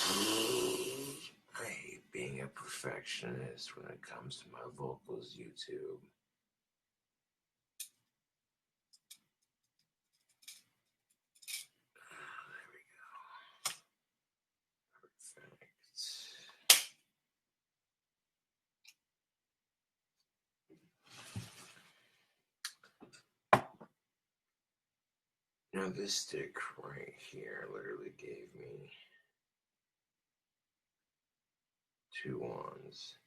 I hate being a perfectionist when it comes to my vocals, YouTube. There we go. Perfect. Now this stick right here literally gave me 2 wands.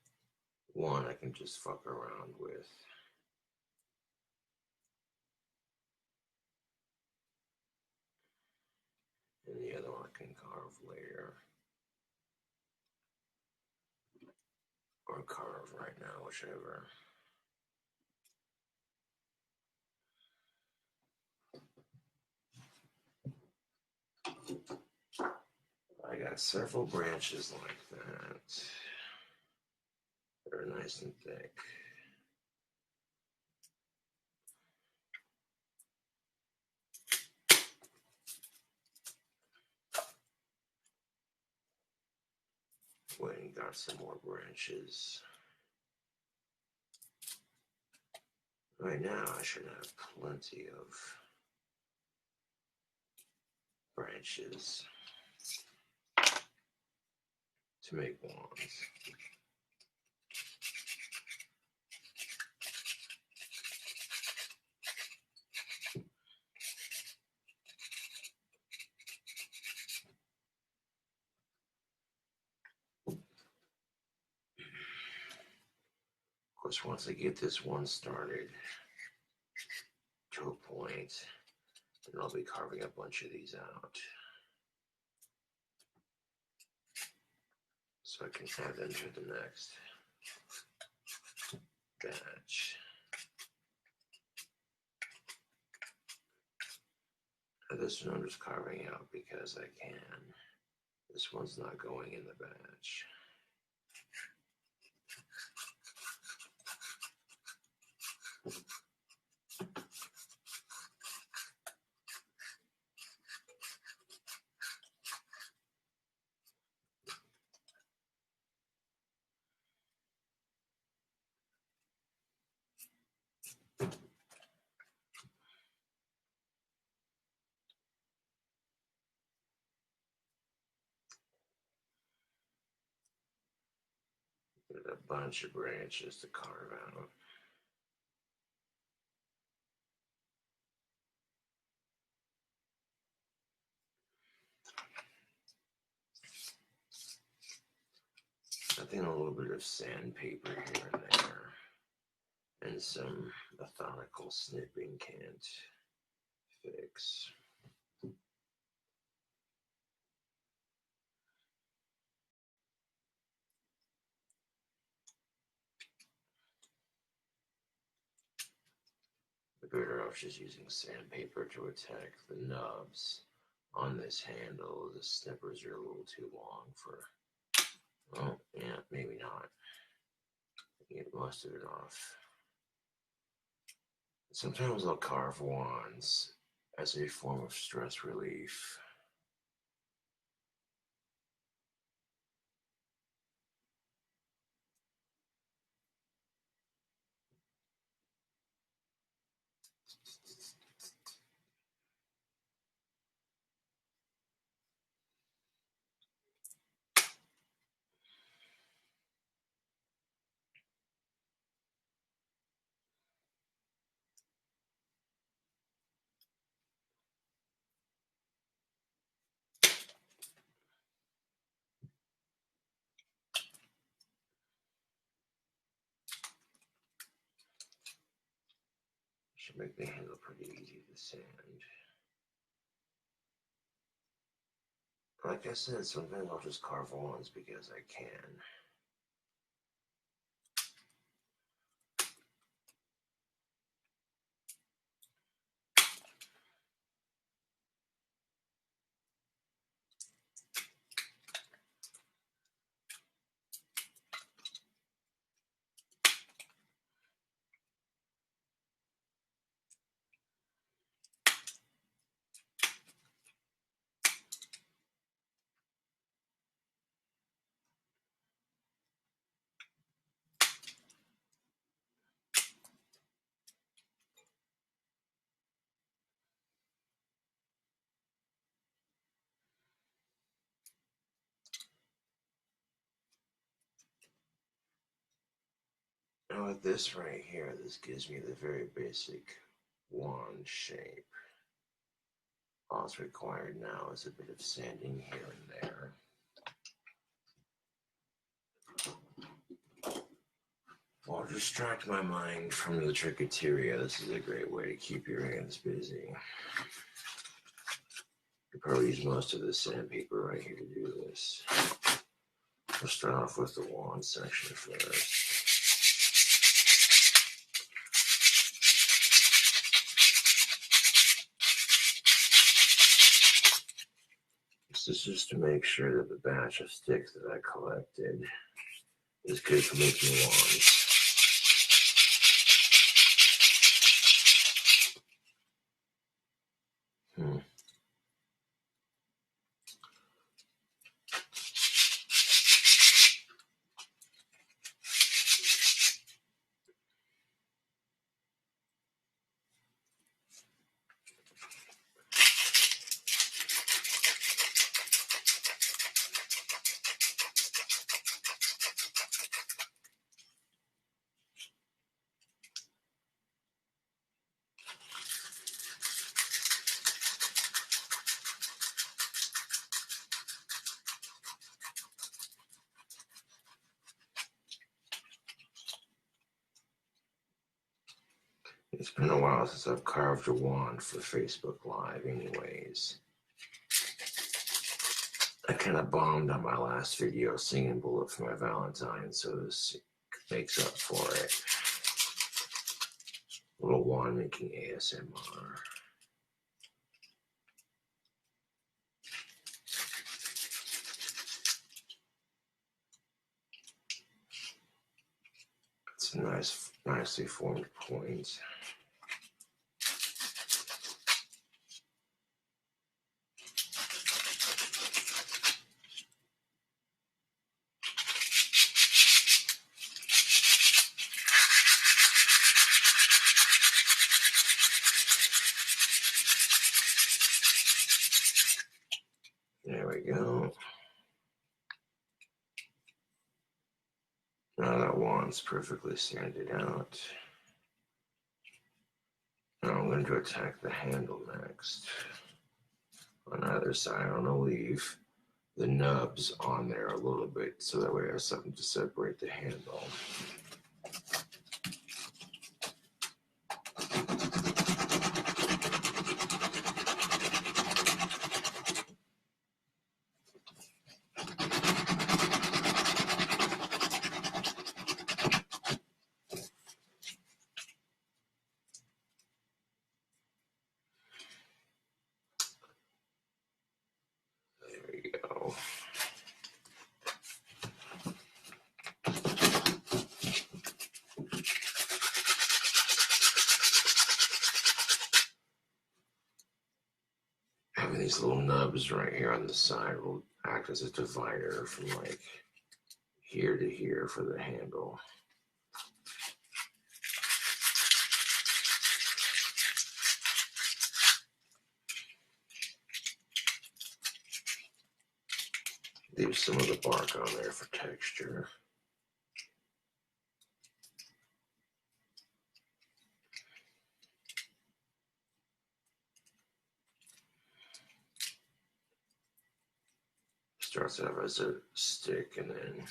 One I can just fuck around with. And the other one I can carve later. Or carve right now, whichever. I got several branches like that. They're nice and thick. Wait, and got some more branches. Right now, I should have plenty of branches to make wands. Of course, once I get this one started to a point, then I'll be carving a bunch of these out. So I can add them to the next batch. This one I'm just carving out because I can. This one's not going in the batch. There's a bunch of branches to carve out. I think a little bit of sandpaper here and there, and some methodical snipping can't fix. We're better off just using sandpaper to attack the nubs on this handle. The snippers are a little too long for, well, yeah, maybe not. Get most of it off. Sometimes I'll carve wands as a form of stress relief. Should make the handle pretty easy to sand. Like I said, sometimes I'll just carve wands because I can. with this right here, this gives me the very basic wand shape. All that's required now is a bit of sanding here and there. I'll distract my mind from the tricketeria. This is a great way to keep your hands busy. You probably use most of this sandpaper right here to do this. We'll start off with the wand section first. This is just to make sure that the batch of sticks that I collected is good for making wands. It's been a while since I've carved a wand for Facebook Live anyways. I kind of bombed on my last video singing Bullet for My Valentine, so this makes up for it. A little wand making ASMR. It's a nicely formed point. There we go. Now that wand's perfectly sanded out. Now I'm going to attack the handle next. On either side, I'm going to leave the nubs on there a little bit so that way I have something to separate the handle. Having these little nubs right here on the side will act as a divider from like here to here for the handle. Leave some of the bark on there for texture. Starts out as a stick and then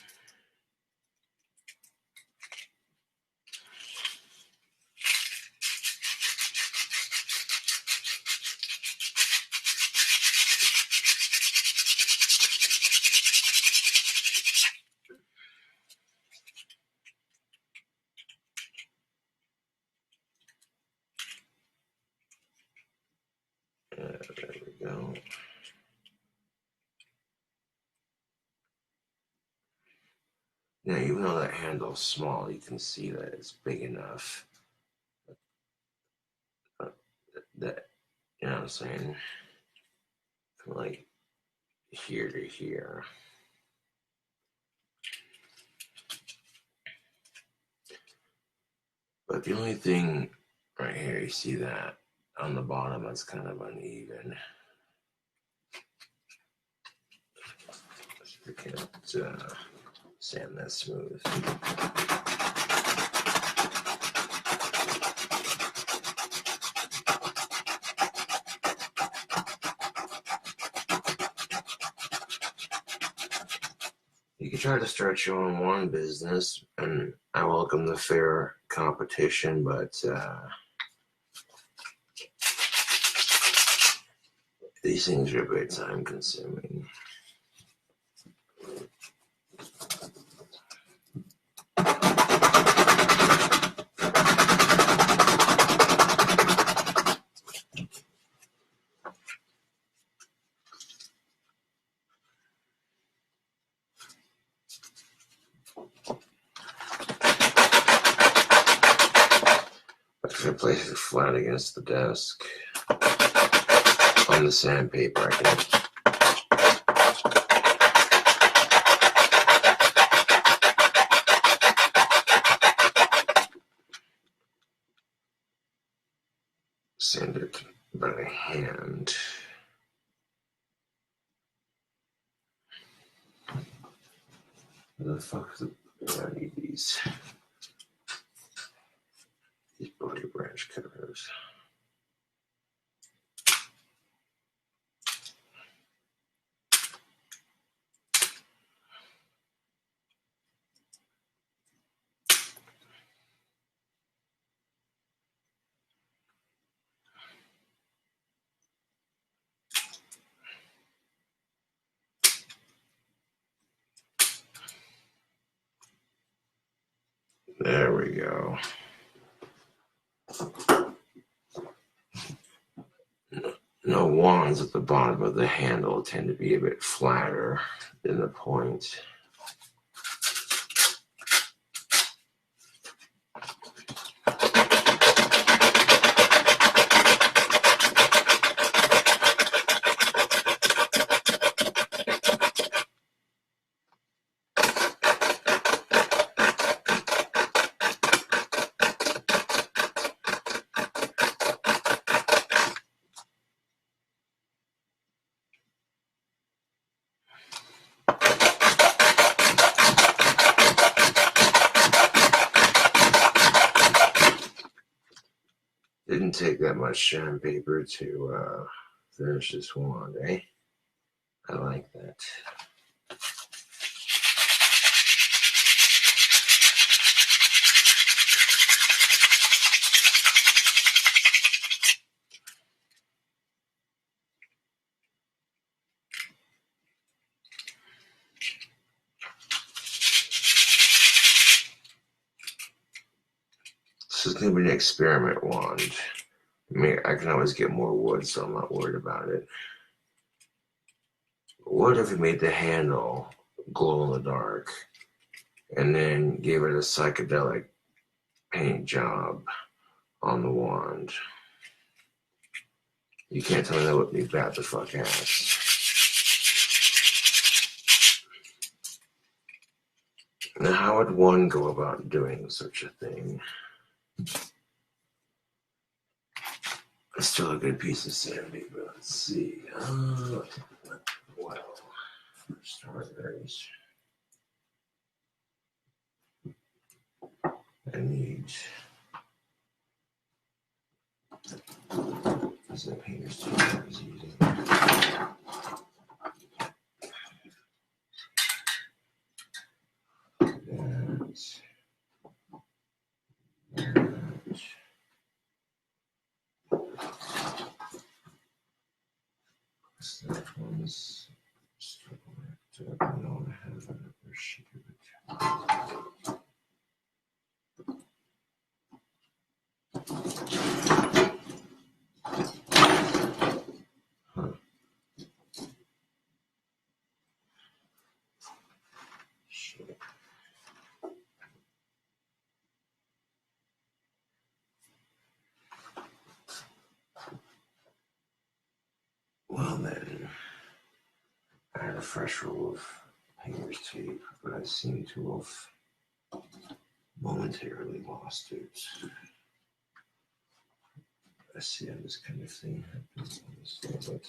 there we go. Now, even though that handle's small, you can see that it's big enough that, you know what I'm saying, from like here to here. But the only thing right here, you see that on the bottom, that's kind of uneven. So we can't sand that smooth. You try to start your own wine business, and I welcome the fair competition, but these things are a bit time consuming. If I place it flat against the desk on the sandpaper, I can sand it by hand. Where the fuck is it? I need these body branch cutters. There we go. No, wands at the bottom of the handle tend to be a bit flatter than the point. Didn't take that much sandpaper to finish this wand, eh? I like that. This is going to be an experiment wand. I mean, I can always get more wood, so I'm not worried about it. What if we made the handle glow in the dark and then gave it a psychedelic paint job on the wand? You can't tell me that would be bad the fuck ass. Now, how would one go about doing such a thing? It's still a good piece of sandpaper. Let's see. Well, for starters, I need this is a painter's tool I was using. That one's still wrapped up. I don't have another sheet of it. Huh. Shit. Well then, I had a fresh roll of painter's tape, but I seem to have momentarily lost it. I see how this kind of thing happens on this level.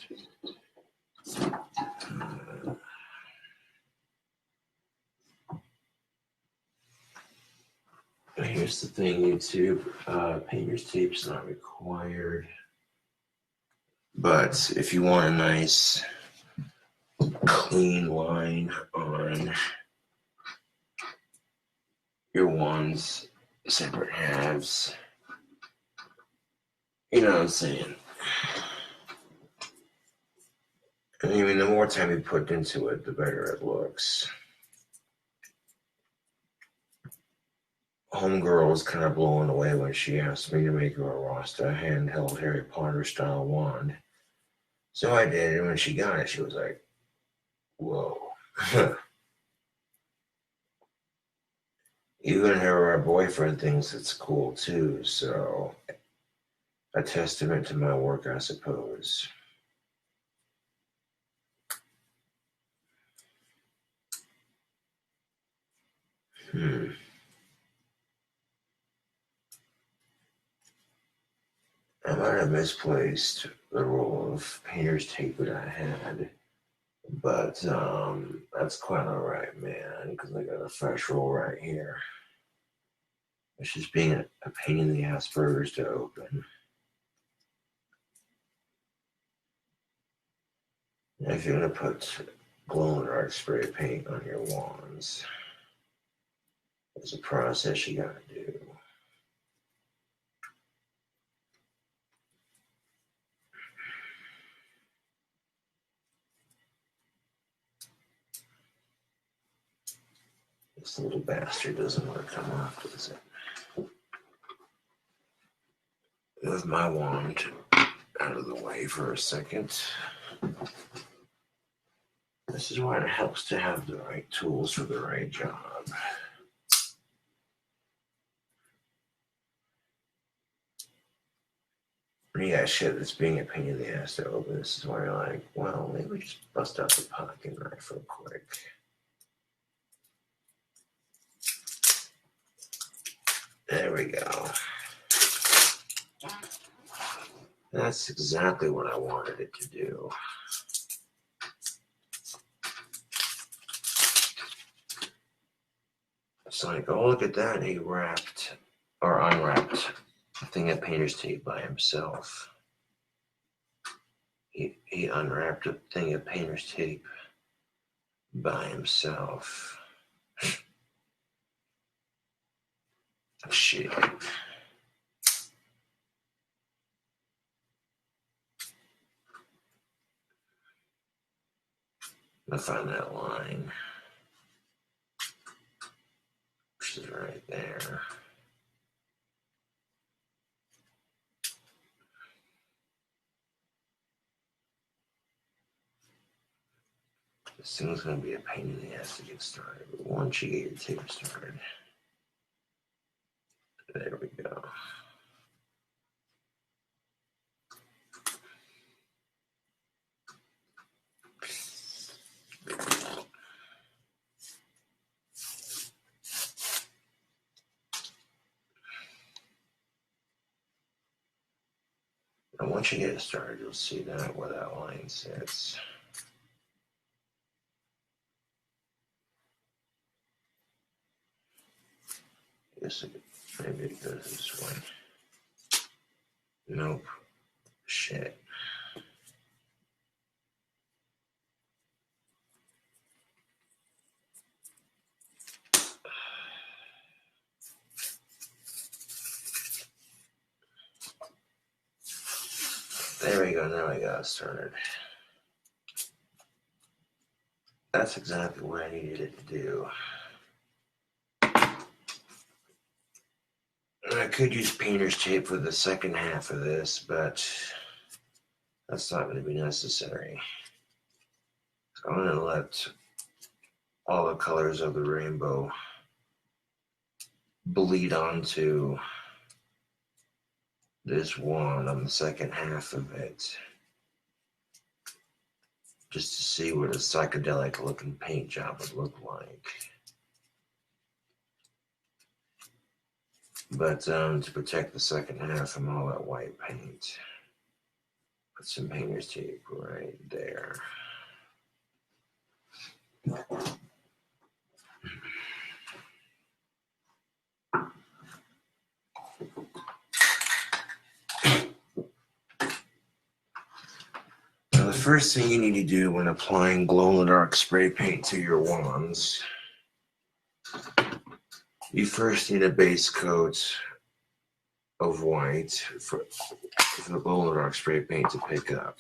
Here's the thing, YouTube. Painter's tape's not required. But if you want a nice clean line on your wands separate halves. You know what I'm saying? I mean, the more time you put into it, the better it looks. Homegirl was kind of blown away when she asked me to make her a Rasta handheld Harry Potter style wand. So I did, and when she got it, she was like, whoa. Even her boyfriend thinks it's cool too, so a testament to my work, I suppose. I might have misplaced the roll of painter's tape that I had, but that's quite alright, man, because I got a fresh roll right here. It's just being a pain in the ass burgers to open. Now, if you're going to put glow-in-the-dark spray paint on your wands, there's a process you got to do. This little bastard doesn't want to come off, does it? With my wand out of the way for a second. This is why it helps to have the right tools for the right job. Yeah, shit, it's being a pain in the ass to open. This is why you're like, well, maybe just bust out the pocket knife real quick. There we go. That's exactly what I wanted it to do. It's like, oh, look at that. He wrapped or unwrapped a thing of painter's tape by himself. He unwrapped a thing of painter's tape by himself. Shit. I'll find that line, which is right there. This thing's going to be a pain in the ass to get started, but once you get your tape started, there we go. And once you get it started, you'll see that where that line sits. Maybe it goes this way. Nope. Shit. There we go. Now I got it started. That's exactly what I needed it to do. I could use painter's tape for the second half of this, but that's not going to be necessary. So I'm going to let all the colors of the rainbow bleed onto this wand on the second half of it, just to see what a psychedelic looking paint job would look like. But to protect the second half from all that white paint, put some painter's tape right there. Now, the first thing you need to do when applying glow-in-the-dark spray paint to your wands You first need a base coat of white for the glow-in-the-dark spray paint to pick up.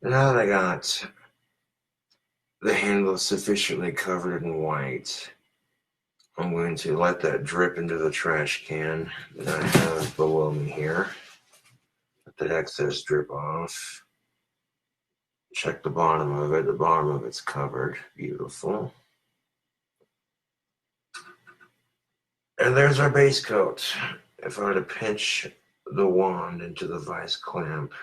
Now that I got the handle sufficiently covered in white, I'm going to let that drip into the trash can that I have below me here. Let that excess drip off. Check the bottom of it. The bottom of it's covered. Beautiful. And there's our base coat. If I were to pinch the wand into the vice clamp,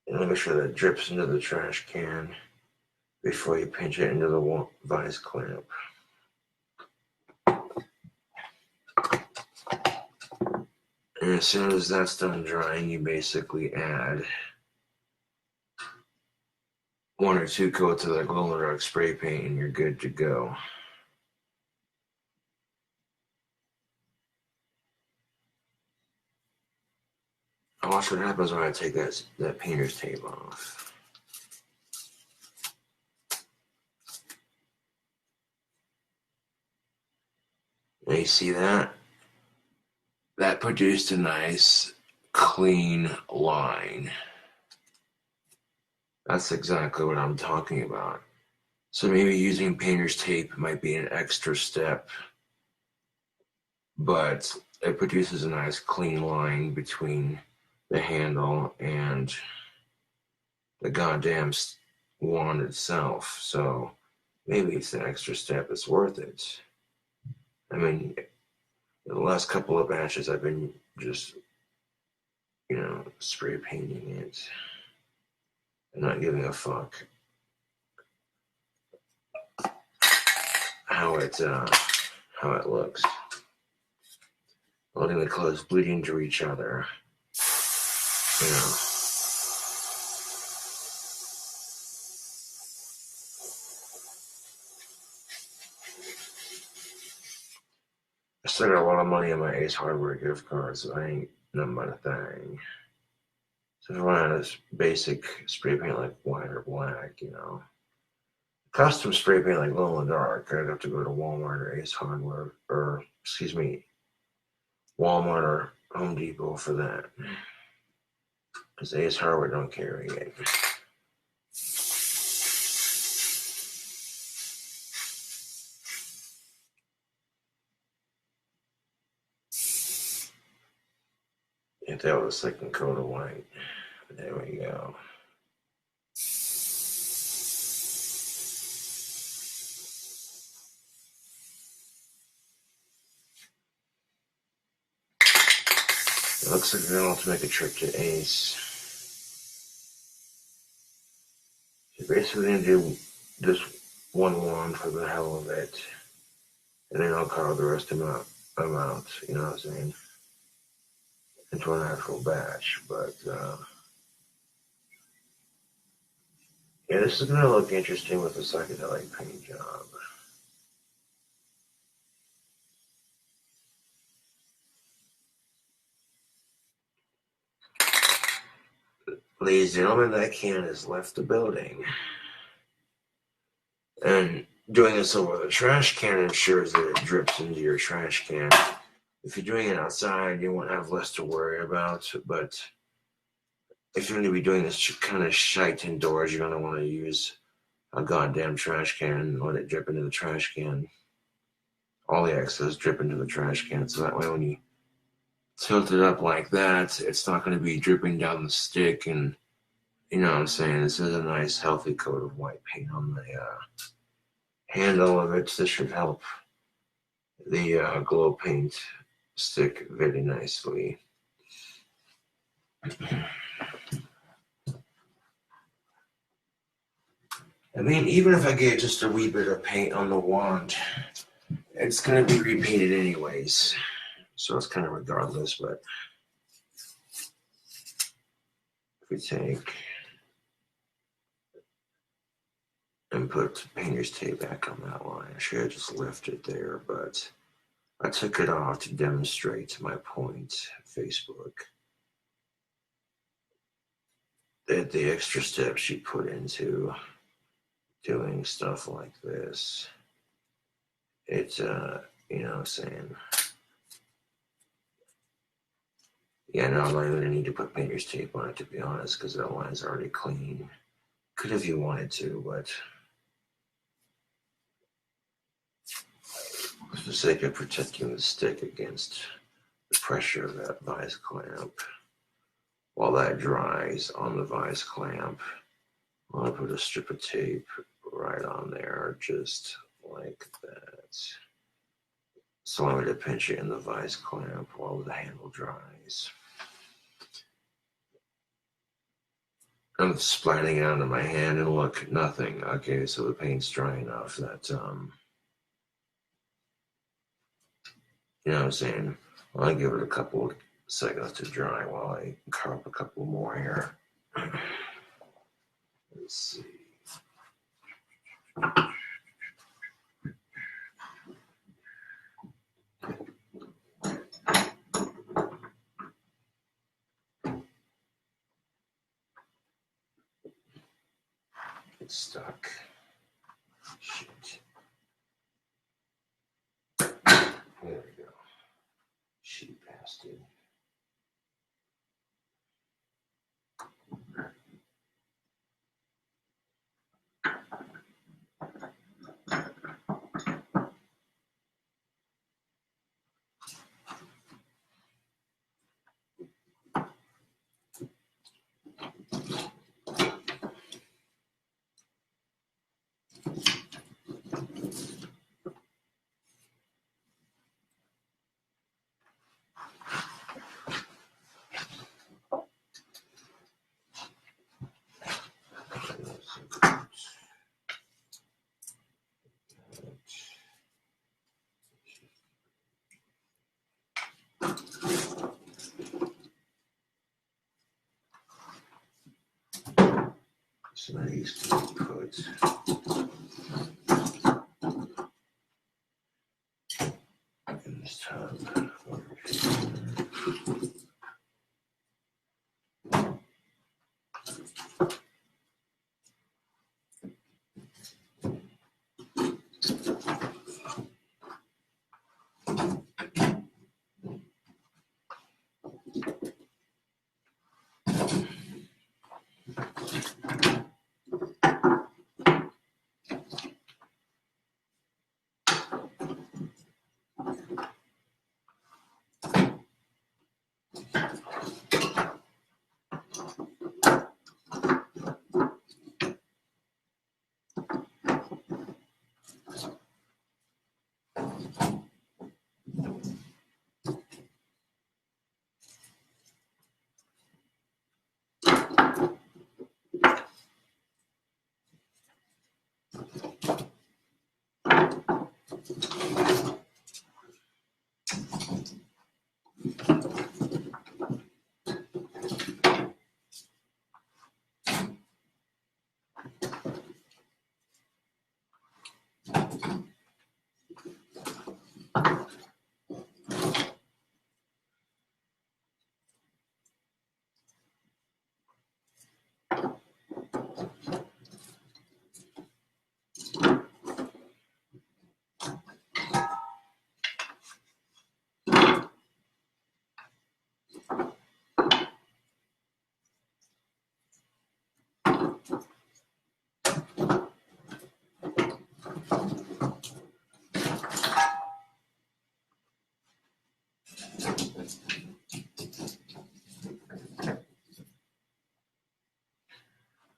and make sure that drips into the trash can before you pinch it into the vice clamp. And as soon as that's done drying, you basically add 1 or 2 coats of the glow-in-the-dark spray paint and you're good to go. Watch what happens when I take that painter's tape off. Now you see that? That produced a nice, clean line. That's exactly what I'm talking about. So maybe using painter's tape might be an extra step, but it produces a nice, clean line between the handle and the goddamn wand itself. So maybe it's an extra step. It's worth it. I mean, the last couple of batches I've been just, spray painting it and not giving a fuck how it looks. Letting the colors bleed into each other. I still got a lot of money on my Ace Hardware gift card, so I ain't nothing but a thing. So if I want this basic spray paint like white or black, custom spray paint like glow in the dark, I'd have to go to Walmart or Ace Hardware, Walmart or Home Depot for that. Because Ace Hardware don't carry it. If that was a second coat of white. There we go. It looks like we're going to have to make a trip to Ace. So basically going to do this one wand for the hell of it. And then I'll carve the rest of them out, you know what I'm saying? Into an actual batch. But, yeah, this is going to look interesting with a psychedelic paint job. Ladies and gentlemen, that can has left the building. And doing this over the trash can ensures that it drips into your trash can. If you're doing it outside, you won't have less to worry about. But if you're going to be doing this kind of shite indoors, you're going to want to use a goddamn trash can and let it drip into the trash can. All the excess drip into the trash can. So that way when you tilt it up like that, it's not going to be dripping down the stick. And you know what I'm saying? This is a nice healthy coat of white paint on the handle of it. This should help the glow paint stick very nicely. I mean, even if I get just a wee bit of paint on the wand, it's going to be repainted anyways. So it's kind of regardless, but if we take and put painter's tape back on that line. I should have just left it there, but I took it off to demonstrate my point at Facebook that the extra steps you put into doing stuff like this, it's, you know what I'm saying? Yeah, no, I'm not even going to need to put painter's tape on it, to be honest, because that line's already clean. Could if you wanted to, but for the sake of protecting the stick against the pressure of that vise clamp, while that dries on the vise clamp, I'm going to put a strip of tape right on there, just like that. So I'm going to pinch it in the vise clamp while the handle dries. I'm splatting it onto my hand, and look, nothing. Okay, so the paint's dry enough that, you know what I'm saying? I'll give it a couple of seconds to dry while I carve up a couple more here. Let's see. It's stuck. Shit. There we go. Sheet past it. So these can be put in this tub.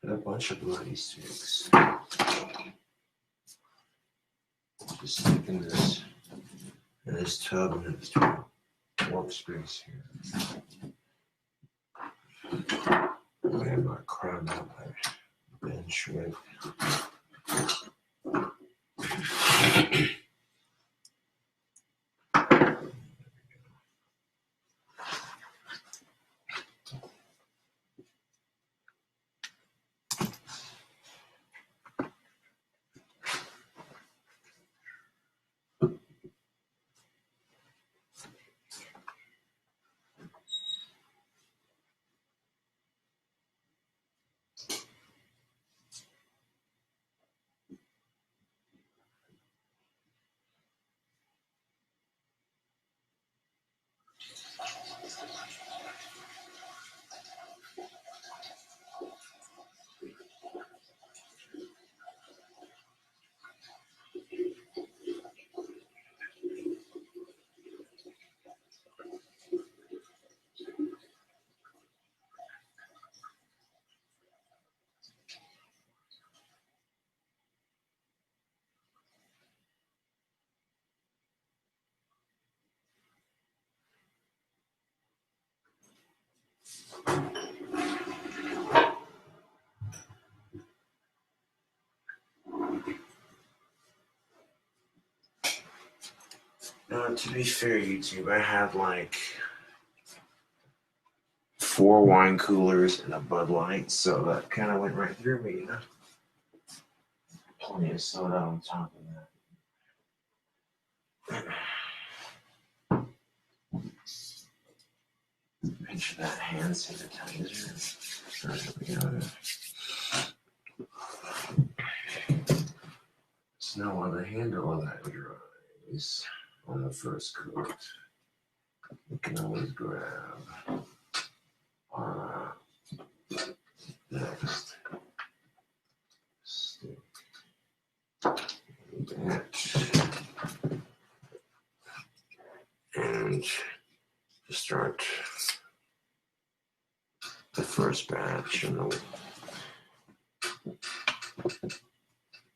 And a bunch of bloody sticks. Just sticking this in this tub and this workspace here. I have my crowd out my bench with. Now, to be fair, YouTube, I had like 4 wine coolers and a Bud Light, so that kind of went right through me, you know? Plenty of soda on top of that. Pinch that hand sanitizer. There's no other handle that dries on the first coat. You can always grab next stick that and just start the first batch and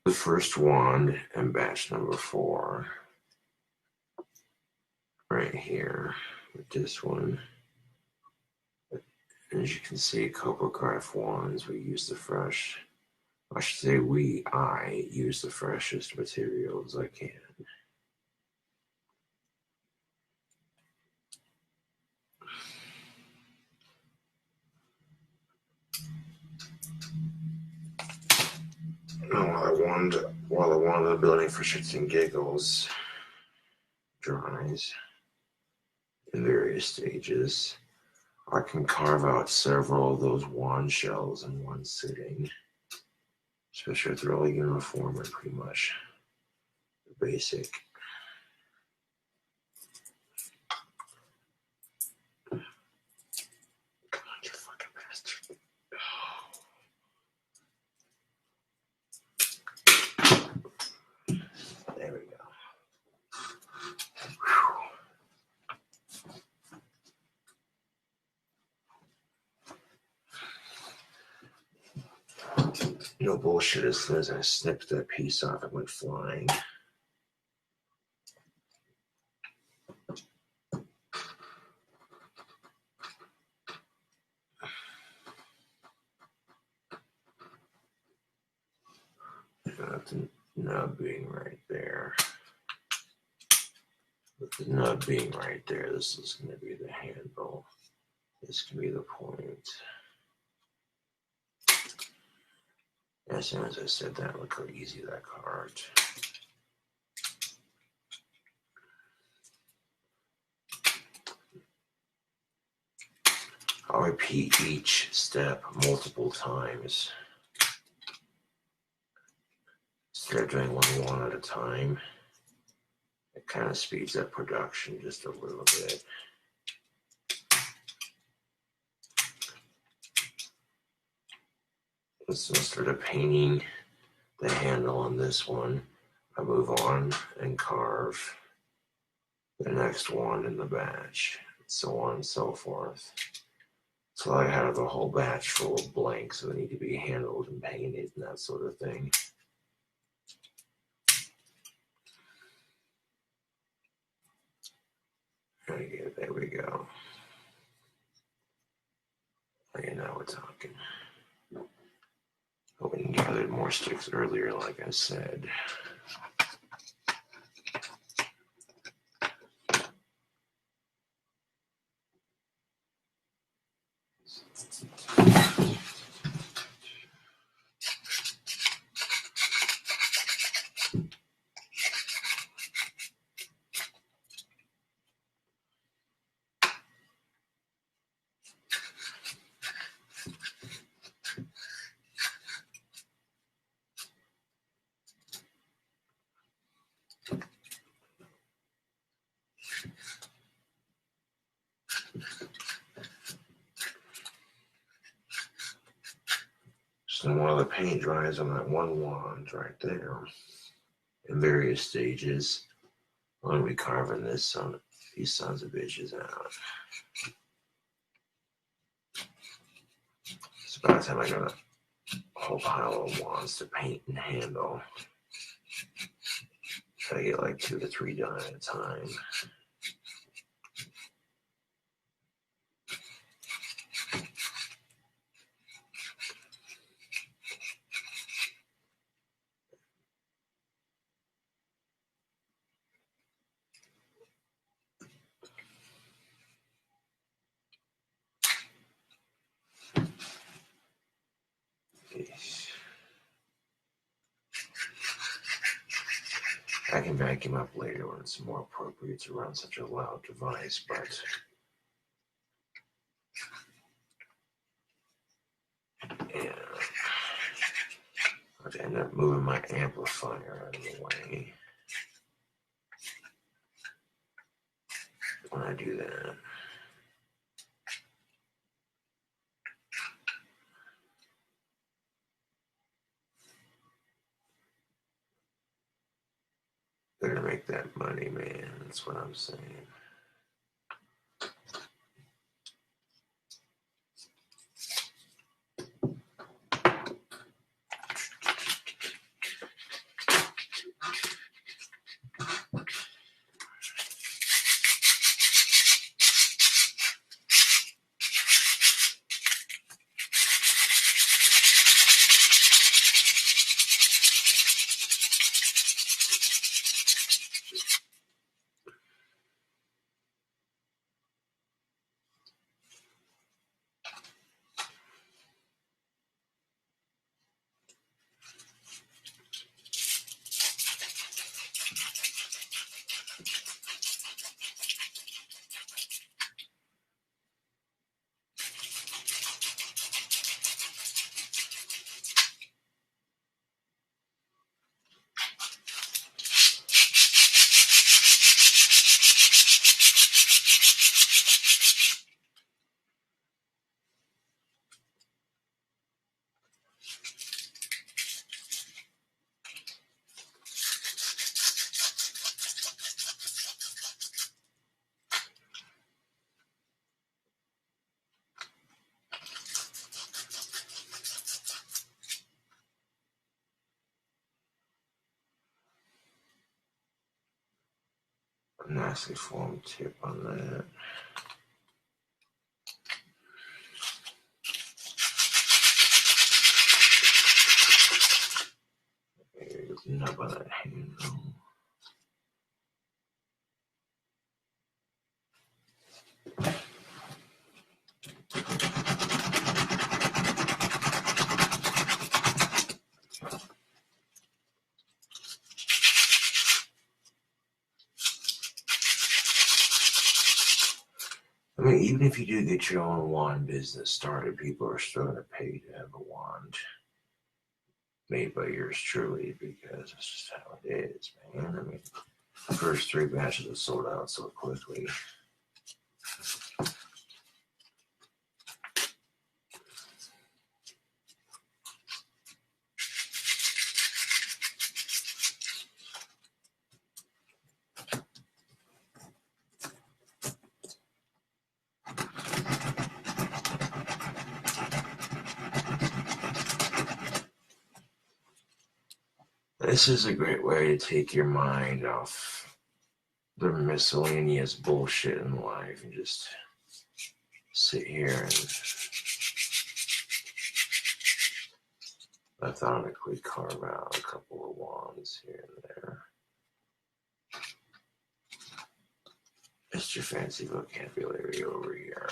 the first wand and batch number 4 right here with this one. As you can see, KingCobraJFS wands, we use the fresh, I should say I use the freshest materials I can. While the wand of the building for shits and giggles dries in various stages, I can carve out several of those wand shells in one sitting, especially if they're all uniform and pretty much basic. Come on, you fucking bastard. There we go. No bullshit, as soon as I snipped that piece off, it went flying. Got the nub being right there. With the nub being right there, this is going to be the handle. This can be the point. As soon as I said that, look how easy that carved. I'll repeat each step multiple times. Instead of doing one at a time, it kind of speeds up production just a little bit. So instead of painting the handle on this one, I move on and carve the next one in the batch, so on and so forth. So I have the whole batch full of blanks that need to be handled and painted and that sort of thing. Okay, there we go. Okay, now we're talking. Hoping to gather more sticks earlier, like I said. So one of the paint dries on that one wand right there in various stages. I'm going to be carving these sons of bitches out. So by the time I got a whole pile of wands to paint and handle, try to get like 2 to 3 done at a time. I can vacuum up later when it's more appropriate to run such a loud device, but yeah, I'd end up moving my amplifier out of the way when I do that. Better make that money, man. That's what I'm saying. A nicely formed tip on that. There's the nub of that handle. I mean, even if you do get your own wand business started, people are still going to pay to have a wand made by yours truly, because it's just how it is, man. I mean, the first 3 batches have sold out so quickly. This is a great way to take your mind off the miscellaneous bullshit in life and just sit here and methodically carve out a couple of wands here and there. Mr. Fancy Vocabulary over here.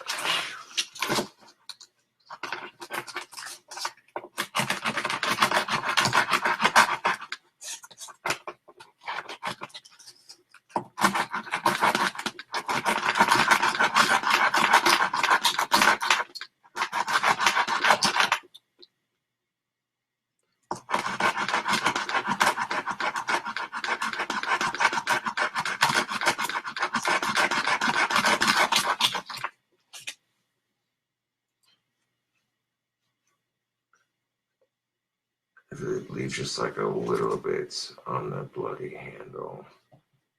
it leaves just like a little bit on the bloody handle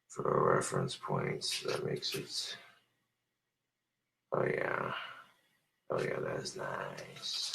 for a reference point. That makes it. Oh yeah. Oh yeah, that's nice.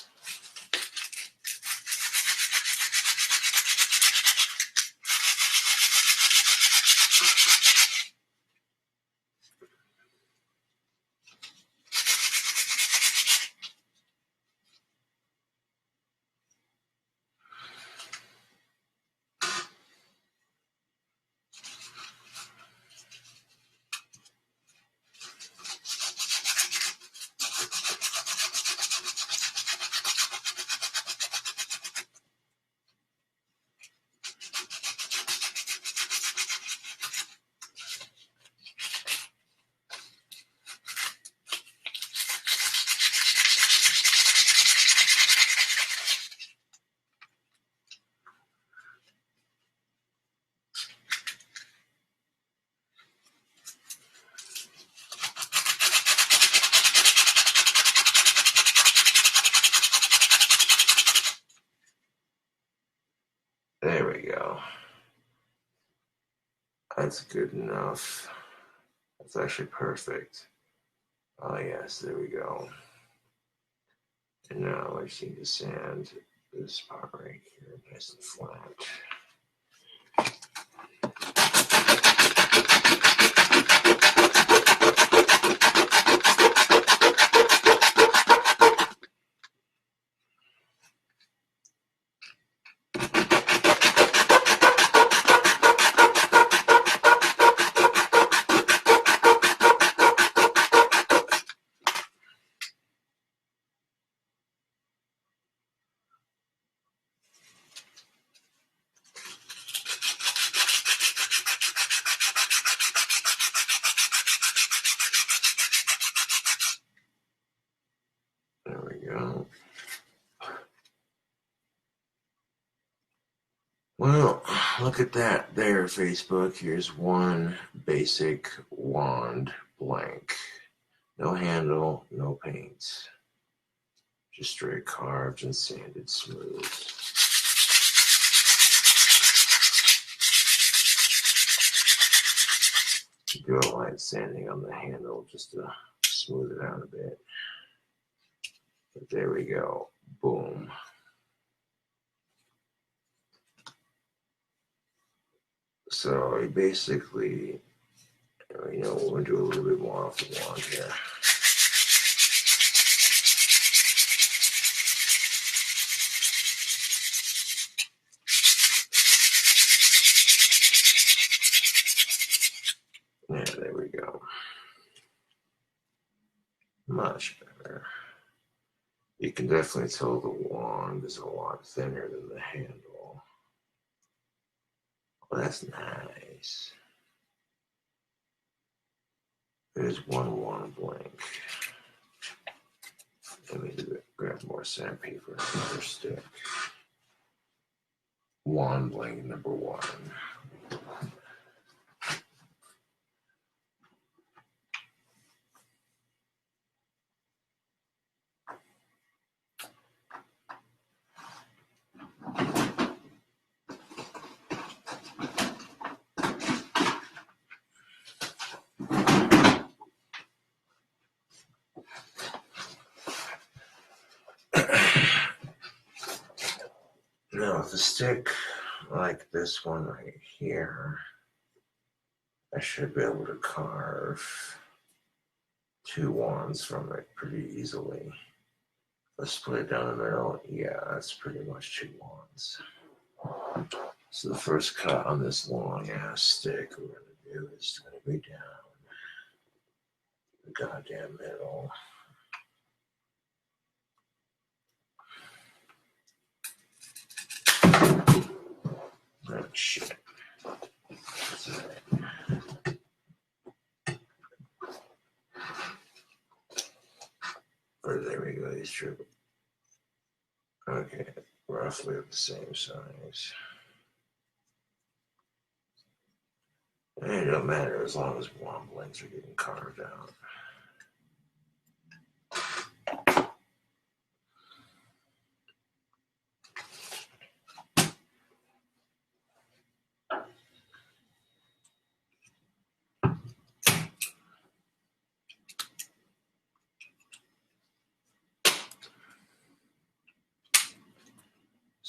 There we go. That's good enough. That's actually perfect. Oh yes, there we go. And now I just need to sand this part right here nice and flat. There we go. Well, look at that there, Facebook. Here's one basic wand blank. No handle, no paint. Just straight carved and sanded smooth. Do a light sanding on the handle just to smooth it out a bit. But there we go. Boom. So we basically, we're going to do a little bit more off the wand here. Yeah, there we go. Much better. You can definitely tell the wand is a lot thinner than the handle. Well, that's nice. There's one wand blank. Let me do it. Grab more sandpaper and another stick. Wand blank number 1. Now, with a stick like this one right here, I should be able to carve 2 wands from it pretty easily. Let's split it down the middle. Yeah, that's pretty much 2 wands. So the first cut on this long ass stick we're going to do is going to be down the goddamn middle. Oh shit. That's all right. Or there we go, these triple. Okay, roughly the same size. And it don't matter as long as wand blanks are getting carved out.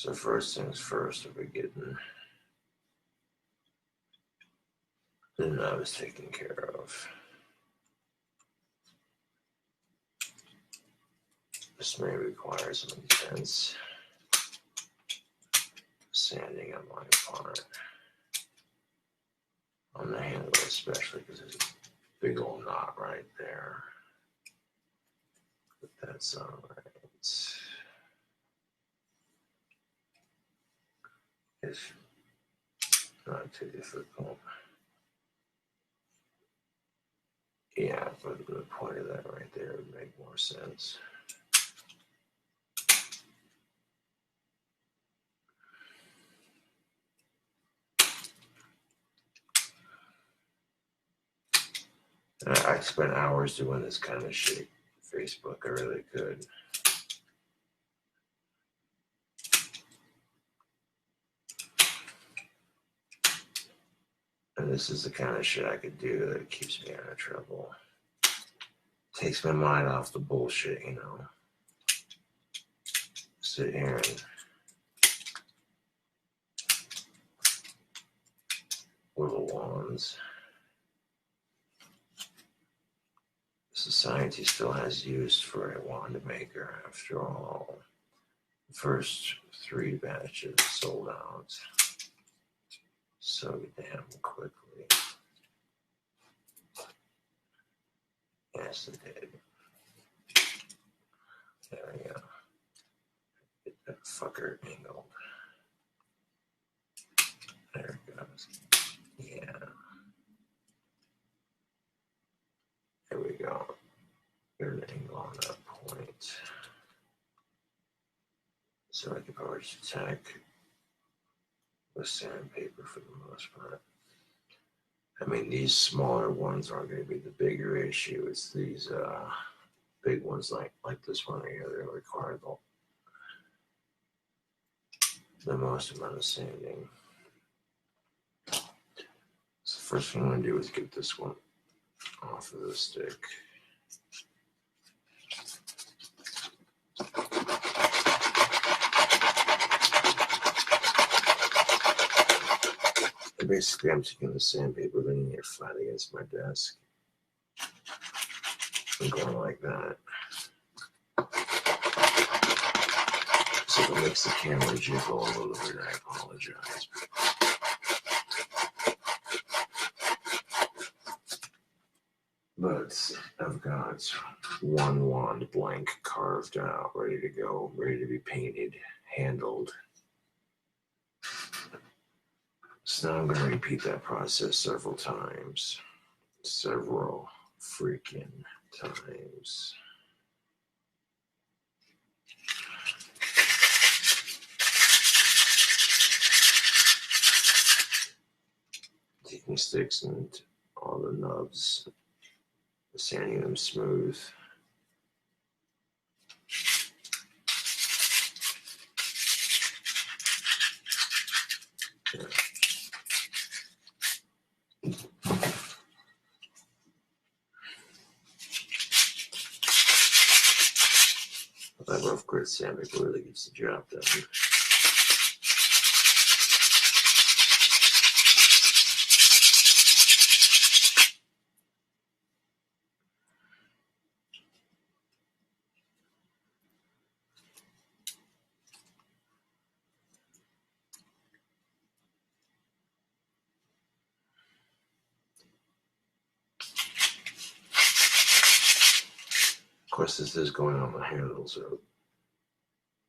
So first things first, we're getting the nubs taken care of. This may require some intense sanding on my part. On the handle especially, because there's a big old knot right there. But that's alright. It's not too difficult. Yeah, but the point of that right there would make more sense. I spent hours doing this kind of shit. Facebook, I really could. And this is the kind of shit I could do that keeps me out of trouble. Takes my mind off the bullshit, you know. Sit here and little wands. Society still has use for a wand maker after all. The first 3 batches sold out so damn quickly. Yes, it did. There we go. Get that fucker angled. There it goes. Yeah. There we go. Get an angle on that point. So I can probably just attack with sandpaper for the most part. I mean, these smaller ones aren't going to be the bigger issue. It's these big ones like this one here that require the most amount of sanding. So the first thing I'm going to do is get this one off of the stick. And basically, I'm taking the sandpaper, leaning it flat against my desk, and going like that. So if it makes the camera jiggle a little bit, I apologize. But I've got one wand blank carved out, ready to go, ready to be painted, handled. So now I'm going to repeat that process several times. Several freaking times. Taking sticks and all the nubs, sanding them smooth. Yeah. That rough grit sandpaper really gets the job done. Of course, this is going on the handle, so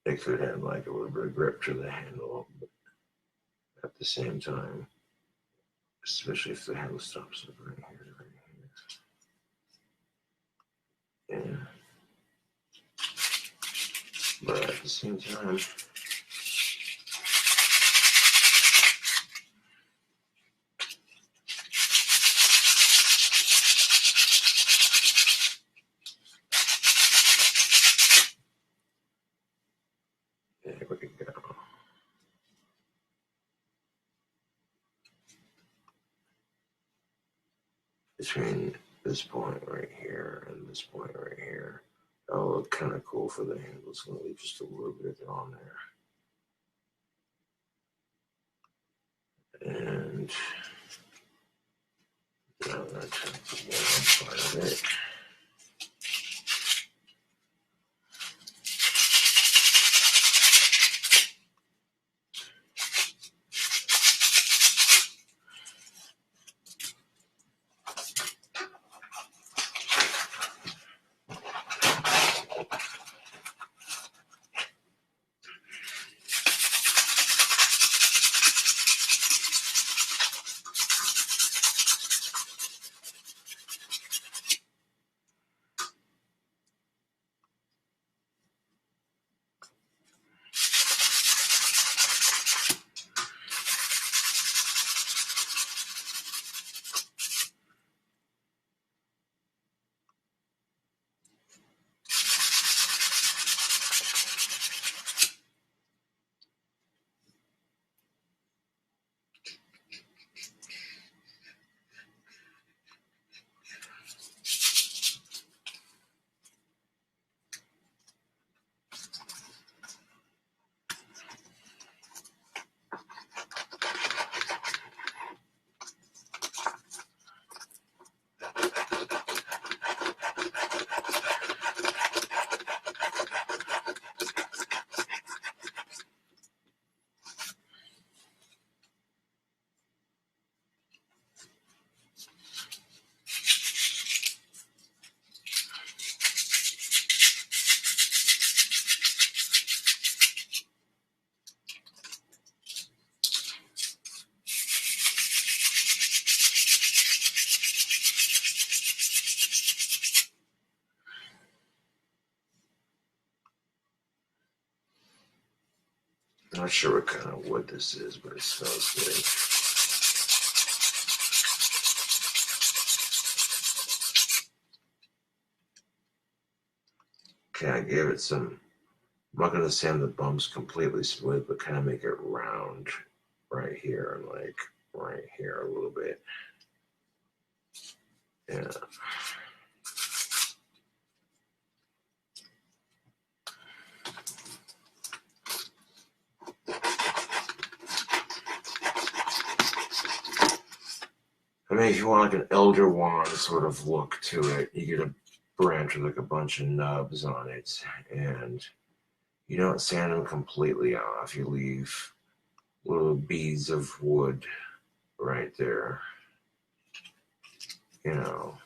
it could have like a little bit of grip to the handle, but at the same time, especially if the handle stops up right here. Yeah. But at the same time, there we go. Between this point right here and this point right here, that'll look kind of cool for the handle. It's going to leave just a little bit on there. And now that's one part of it. Not sure what kind of wood this is, but it smells good. Okay, I gave it some, I'm not going to sand the bumps completely smooth, but kind of make it round right here and like right here a little bit. Yeah. I mean, if you want like an elder wand sort of look to it, you get a branch with like a bunch of nubs on it, and you don't sand them completely off. You leave little beads of wood right there, you know.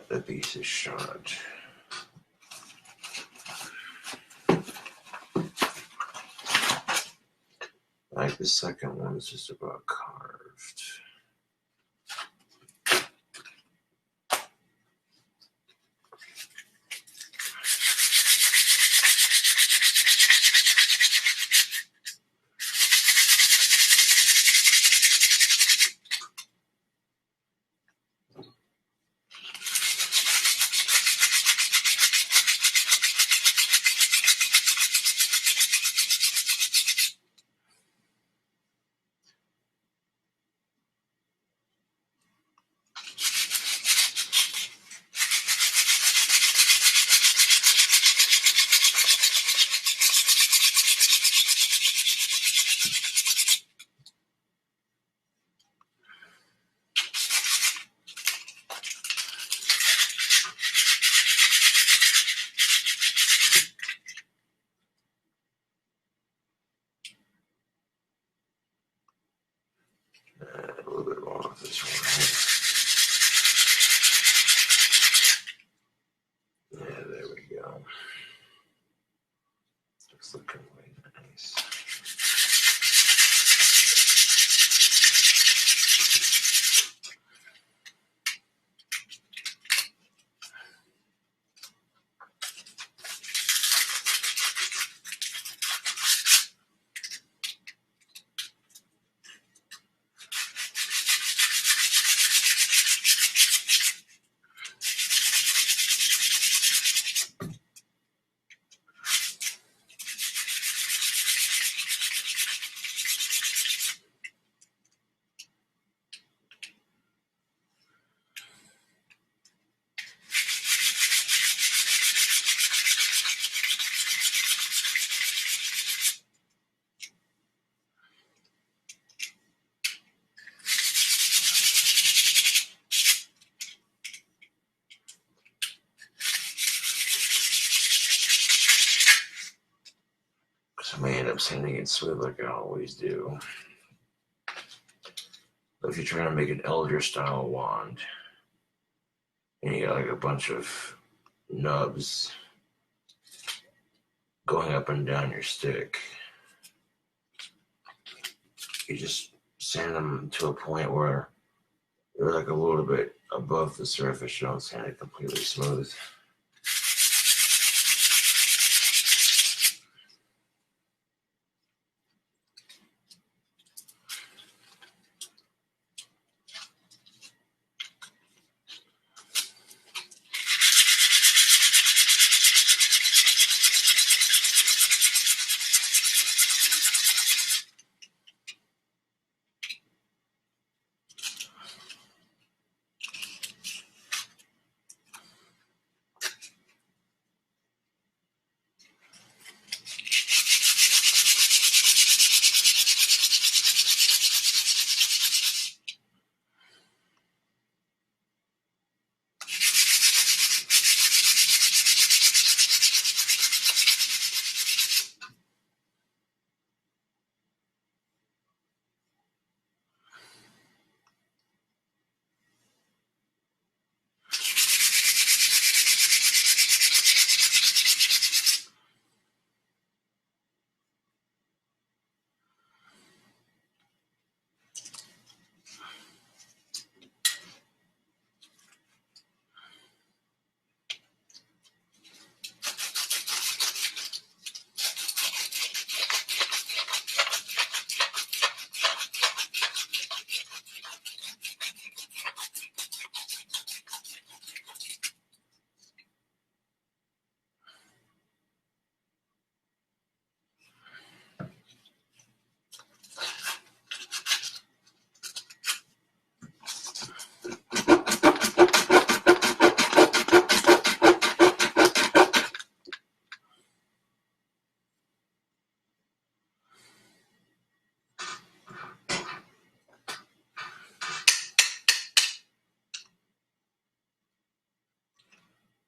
The piece is shot. Like the second one is just about carved. A little bit more of this one. Yeah, there we go. It's looking way nice. So I may end up sanding it smooth like I always do. But if you're trying to make an elder style wand, and you got like a bunch of nubs going up and down your stick, you just sand them to a point where they're like a little bit above the surface. You don't sand it completely smooth.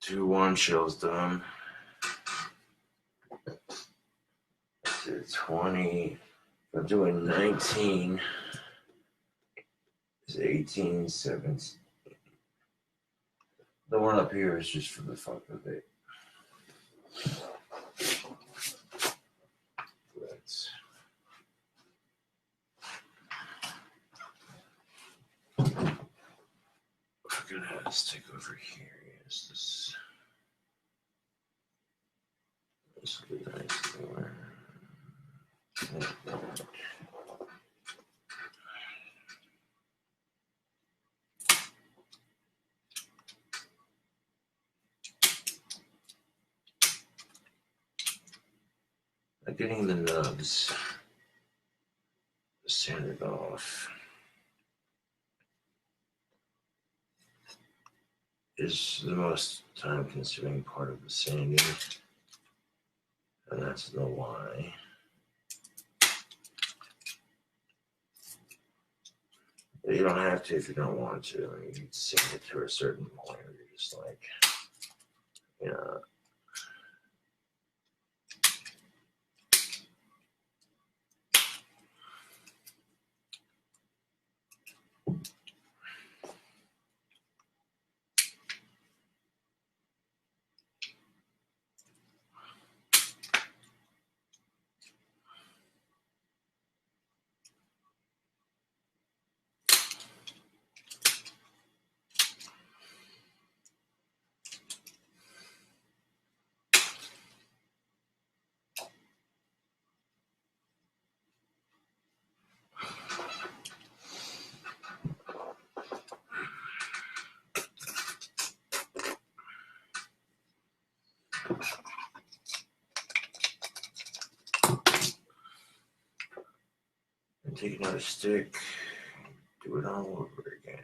Two wand shells done. To 20. If I'm doing 19, it's 18, 17. The one up here is just for the fuck of it. Let's we're gonna stick over here. Yes, this will be nice. Like getting the nubs sanded off is the most time-consuming part of the sanding, and that's the why. You don't have to if you don't want to. I mean, you can sand it to a certain point where you're just like, you know. And take another stick, do it all over again.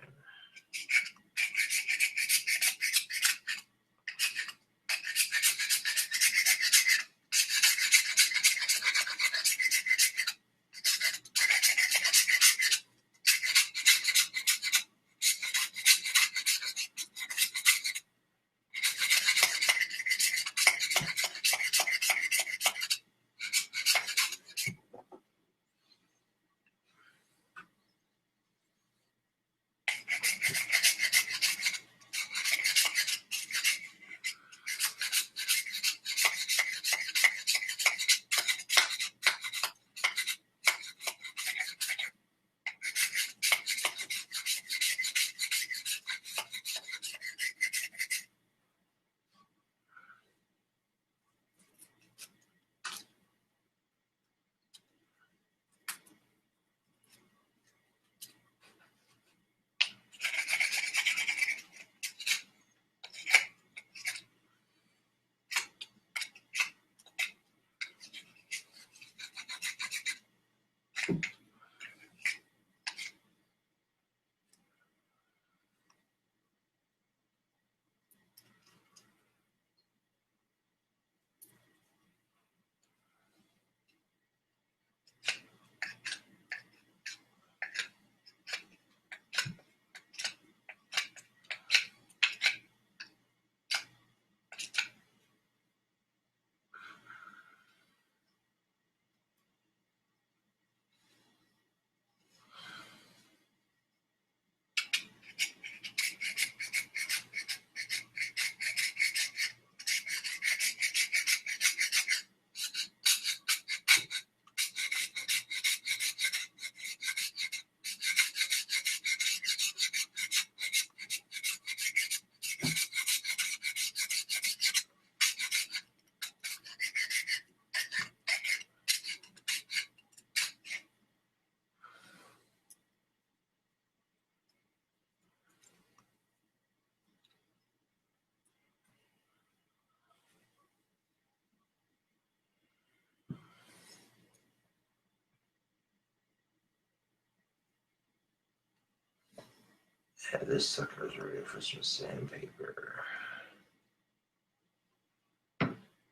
Yeah, this sucker's ready for some sandpaper.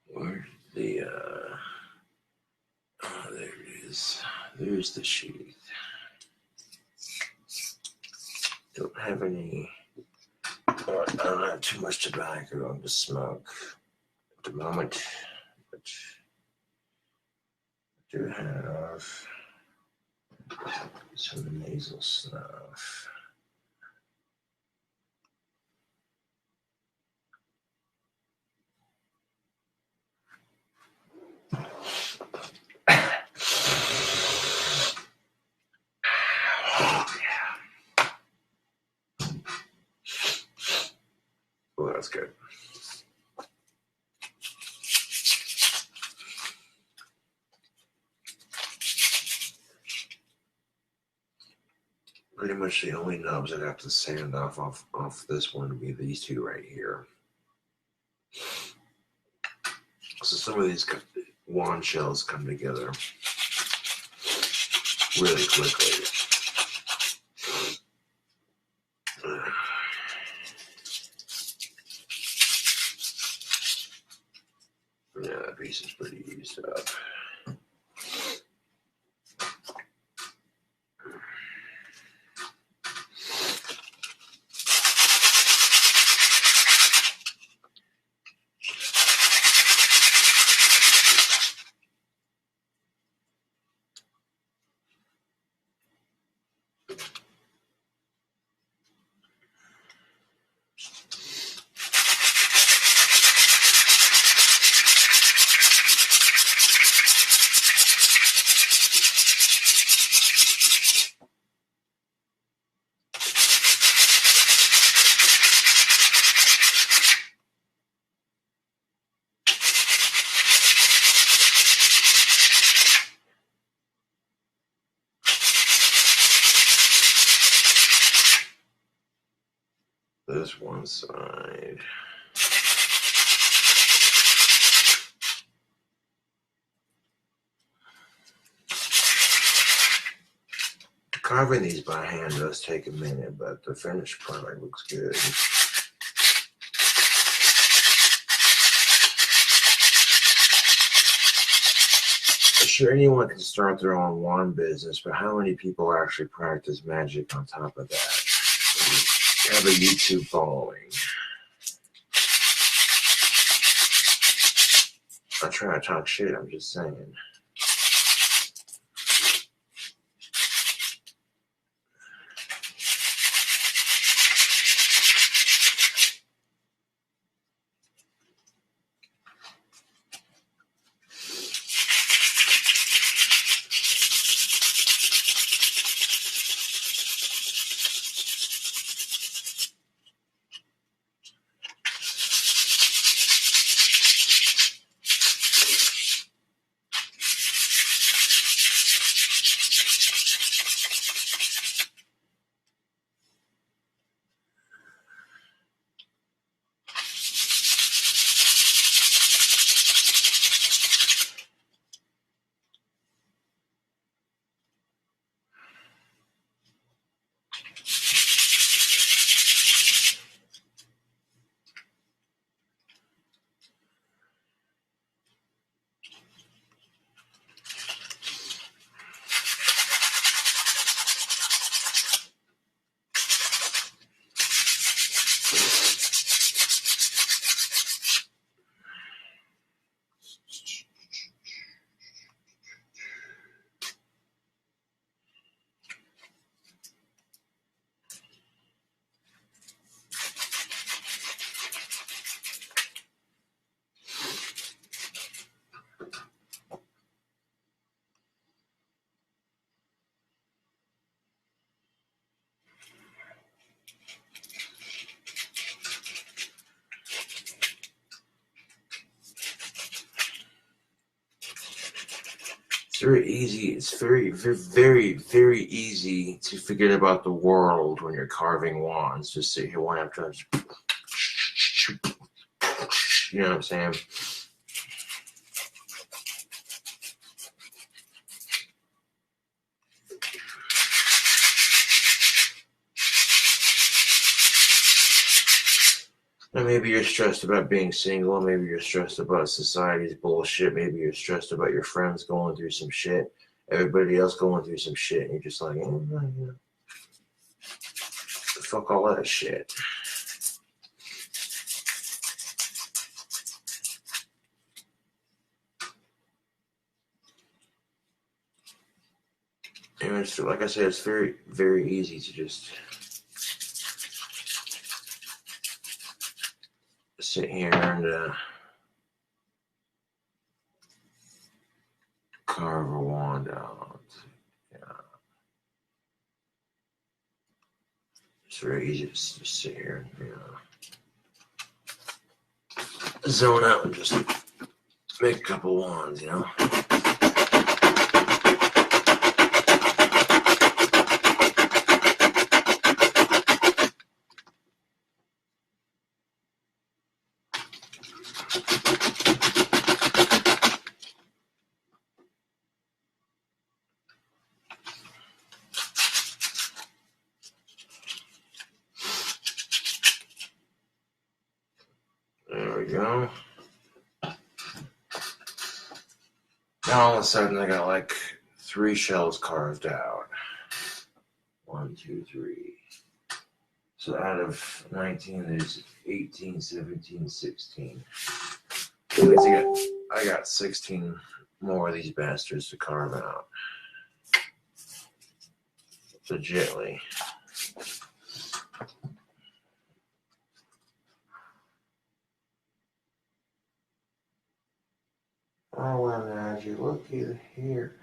Where's the, oh, there it is. There's the sheath. Don't have any, I don't have too much tobacco to smoke at the moment, but I do have some nasal stuff. Oh, that's good. Pretty much the only knobs I'd have to sand off this one would be these two right here. So some of these wand shells come together really quickly. Yeah, that piece is pretty used up. This one side. Carving these by hand does take a minute, but the finished product looks good. Sure, anyone can start their own wand business, but how many people actually practice magic on top of that? Have a YouTube following. I'm not trying to talk shit, I'm just saying. It's very easy. It's very easy to forget about the world when you're carving wands. Just sit here one after another. You know what I'm saying? And maybe you're stressed about being single. Maybe you're stressed about society's bullshit. Maybe you're stressed about your friends going through some shit. Everybody else going through some shit. And you're just like, fuck all that shit. And it's, like I said, it's very, very easy to just sit here and carve a wand out. Yeah. It's very easy to just sit here and zone out and just make a couple wands, There we go. Now all of a sudden I got like 3 shells carved out. 1, 2, 3. So out of 19, there's 18, 17, 16. That means I got 16 more of these bastards to carve out. Legitly. Oh, well, now, as you look here,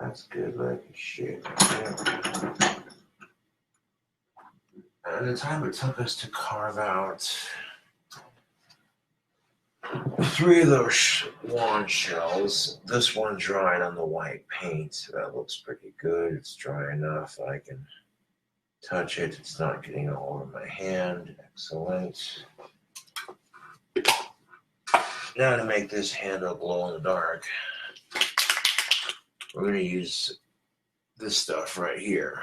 that's good looking shit. Yeah. And the time it took us to carve out 3 of those wand shells. This one dried on the white paint. That looks pretty good. It's dry enough that I can touch it. It's not getting all over my hand. Excellent. Now to make this handle glow in the dark, we're going to use this stuff right here.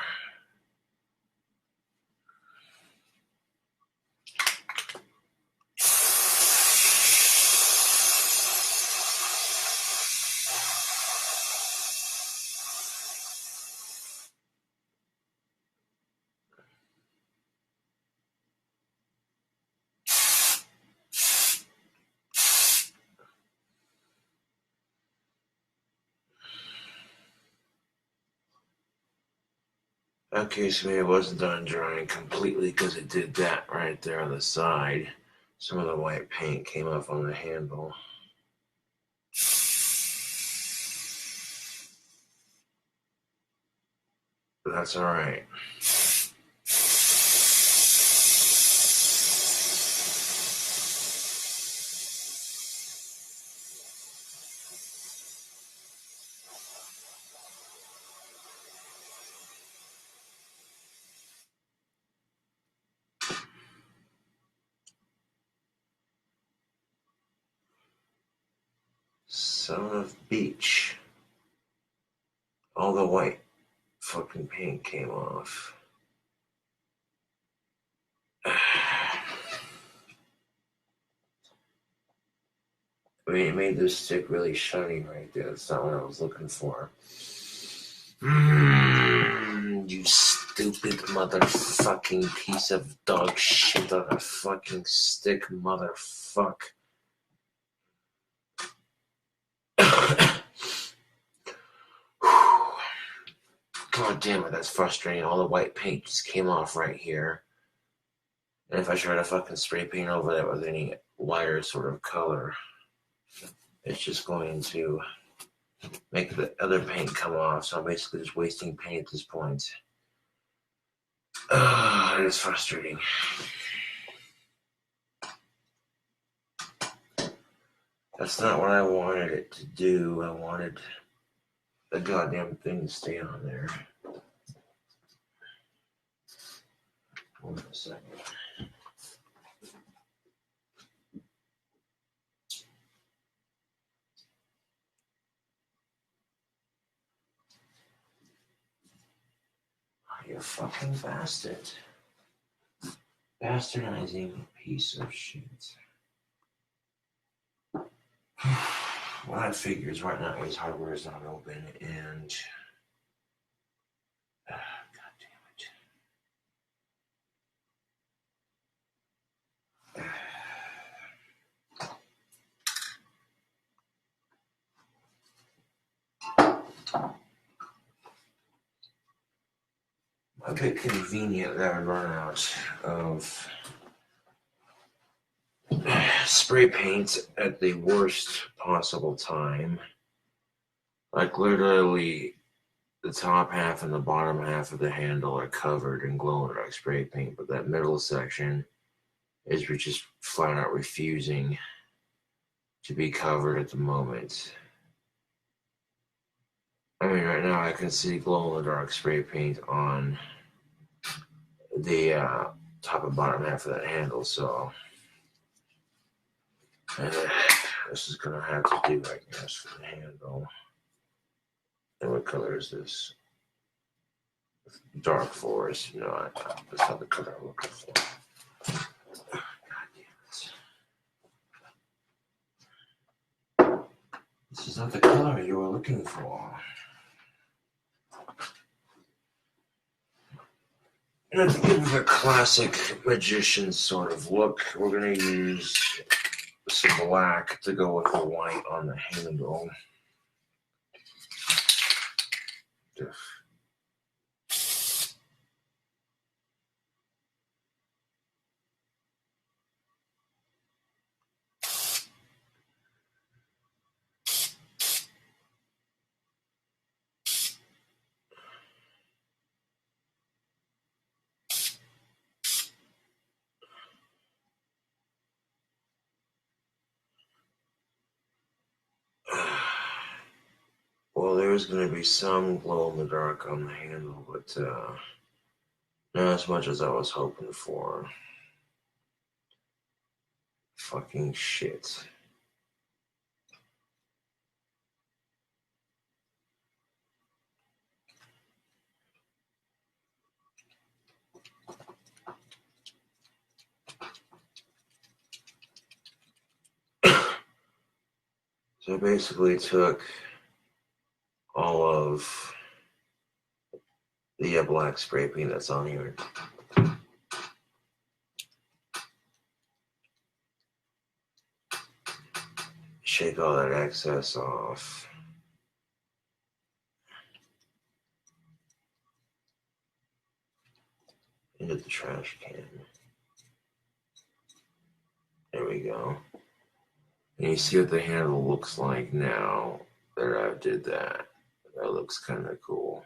Okay, so maybe it wasn't done drying completely because it did that right there on the side. Some of the white paint came off on the handle. But that's all right. Son of beach. All the white fucking paint came off. I mean, it made this stick really shiny right there. That's not what I was looking for. You stupid motherfucking piece of dog shit on a fucking stick, motherfuck. God damn it, that's frustrating. All the white paint just came off right here. And if I try to fucking spray paint over that with any lighter sort of color, it's just going to make the other paint come off. So I'm basically just wasting paint at this point. It is frustrating. That's not what I wanted it to do. I wanted the goddamn thing to stay on there. Hold on a second. You fucking bastard. Bastardizing piece of shit. Well, that figures right now his hardware is not open, and God damn it. A bit convenient that I would run out of spray paint at the worst possible time. Like literally the top half and the bottom half of the handle are covered in glow-in-the-dark spray paint, but that middle section is just flat out refusing to be covered at the moment. I mean, right now I can see glow-in-the-dark spray paint on the top and bottom half of that handle, so this is gonna have to do, I guess, for the handle. And what color is this? Dark forest. No, that's not the color I'm looking for. God damn it. This is not the color you were looking for. And to give it a classic magician sort of look, we're going to use some black to go with the white on the handle. Well, there's going to be some glow in the dark on the handle, but not as much as I was hoping for. Fucking shit. So I basically took all of the black spray paint that's on here. Shake all that excess off. Into the trash can. There we go. And you see what the handle looks like now that I did that. That looks kind of cool.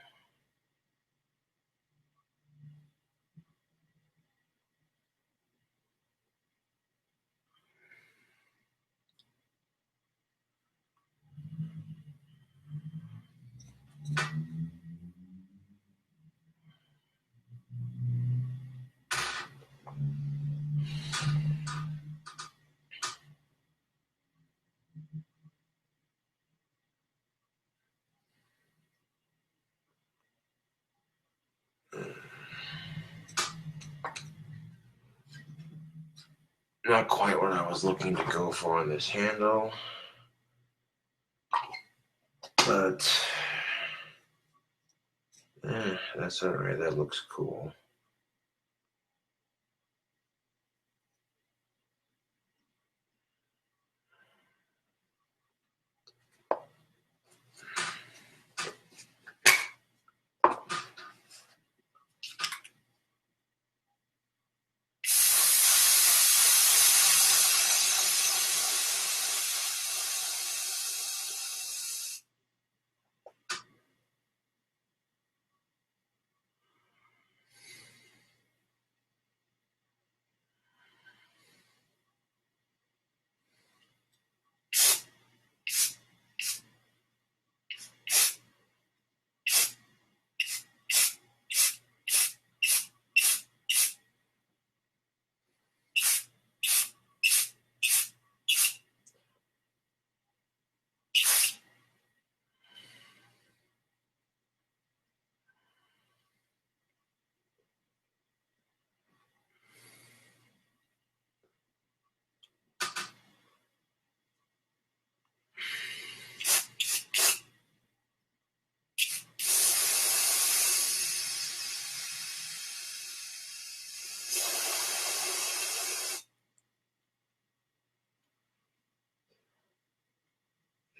Not quite what I was looking to go for on this handle, but that's alright. That looks cool.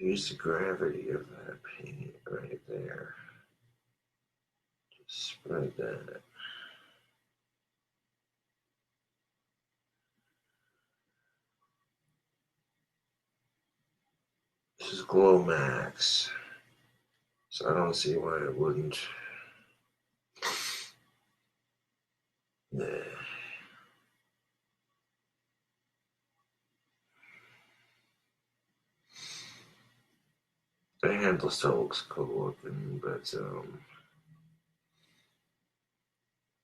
Use the gravity of that paint right there. Just spread that. This is Glow Max, so I don't see why it wouldn't. Nah. The handle still looks cool looking, but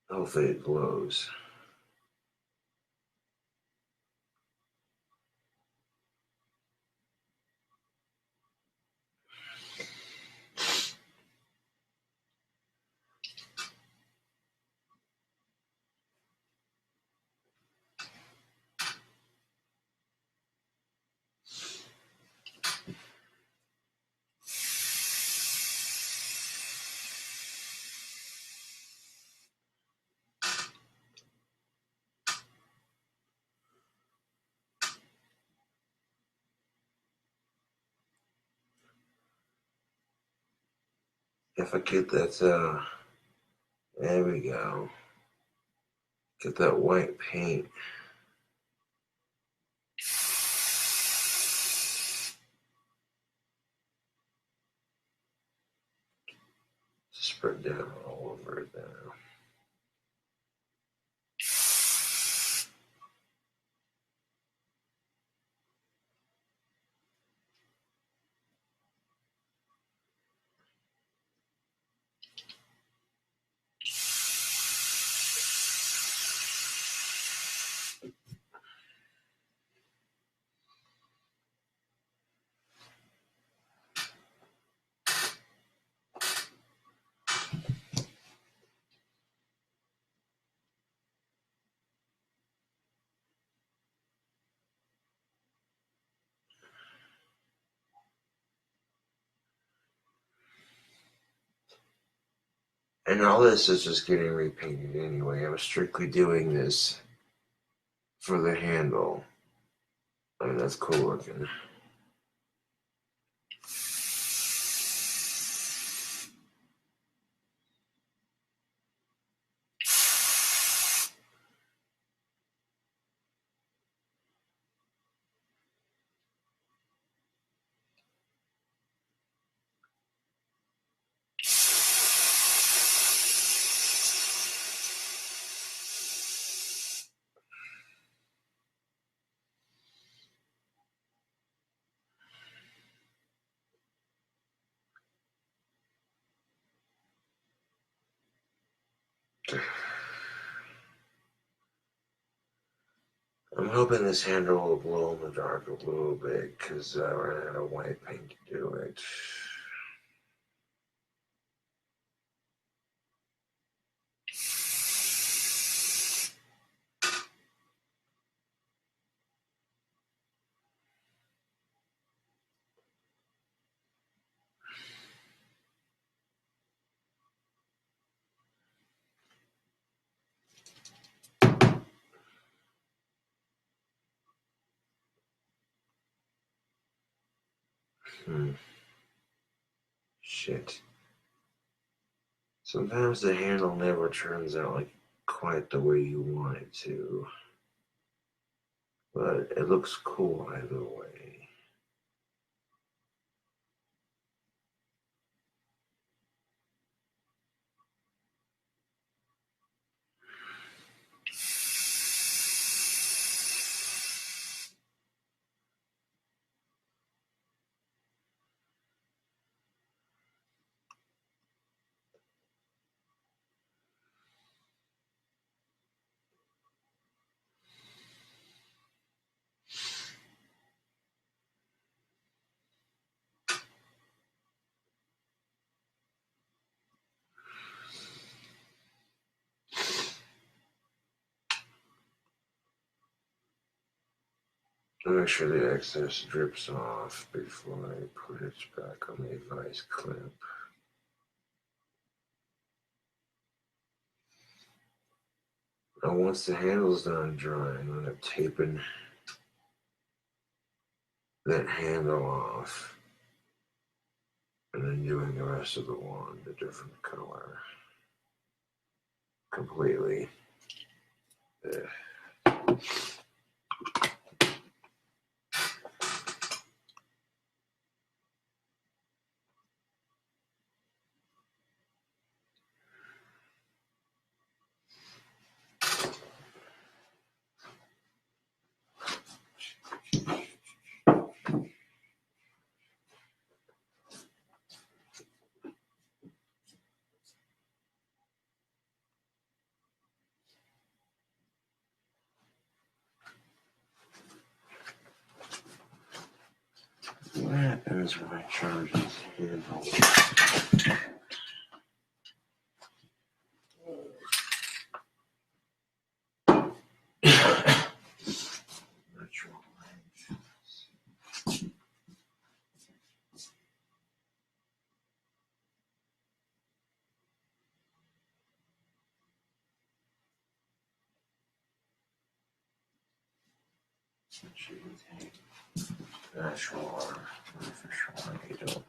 hopefully it glows. If I get that, there we go. Get that white paint. Spread down all over it now. And all this is just getting repainted anyway. I'm strictly doing this for the handle. I mean, that's cool looking. I'm hoping this handle will glow in the dark a little bit because I ran out of white paint to do it. Shit. Sometimes the handle never turns out like quite the way you want it to. But it looks cool either way. Make sure the excess drips off before I put it back on the vice clip. Now once the handle's done drying, I'm going to taping that handle off. And then doing the rest of the wand a different color. Completely. What happens when I charge this handle? Natural range. Natural or artificial, I don't know.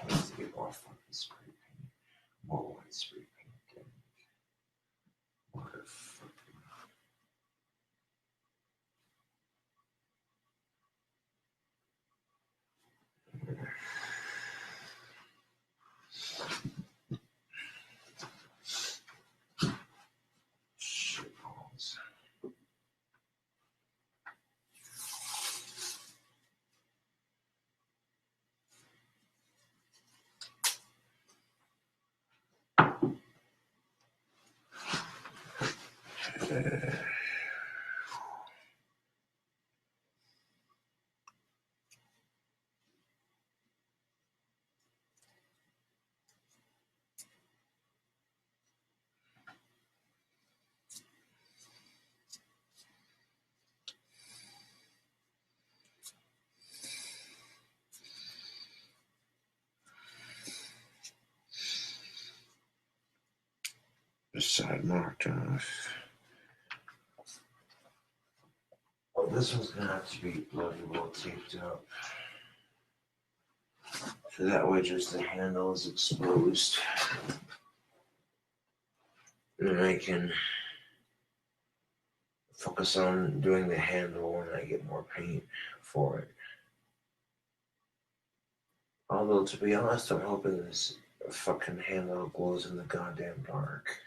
Let's get more fucking spray paint. More white spray paint. What a fucking. Shit balls. The side marked off. Well, this one's gonna have to be bloody well taped up. So that way just the handle is exposed. And I can focus on doing the handle when I get more paint for it. Although, to be honest, I'm hoping this fucking handle glows in the goddamn dark.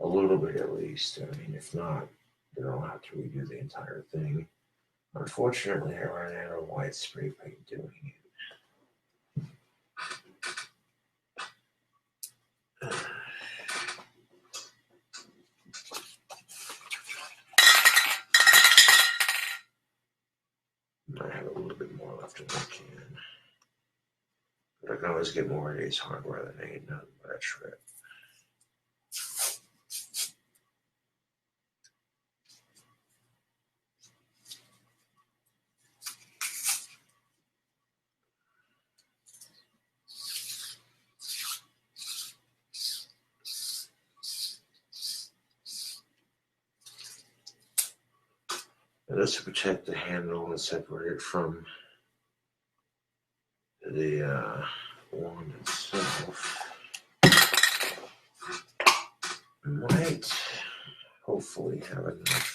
A little bit at least. I mean, if not, then I'll have to redo the entire thing. Unfortunately, I ran out of white spray paint doing it. I have a little bit more left in the can. But I can always get more of Ace hardware than ain't nothing but a trip. And this to protect the handle and separate it from the wand itself. Might hopefully have enough.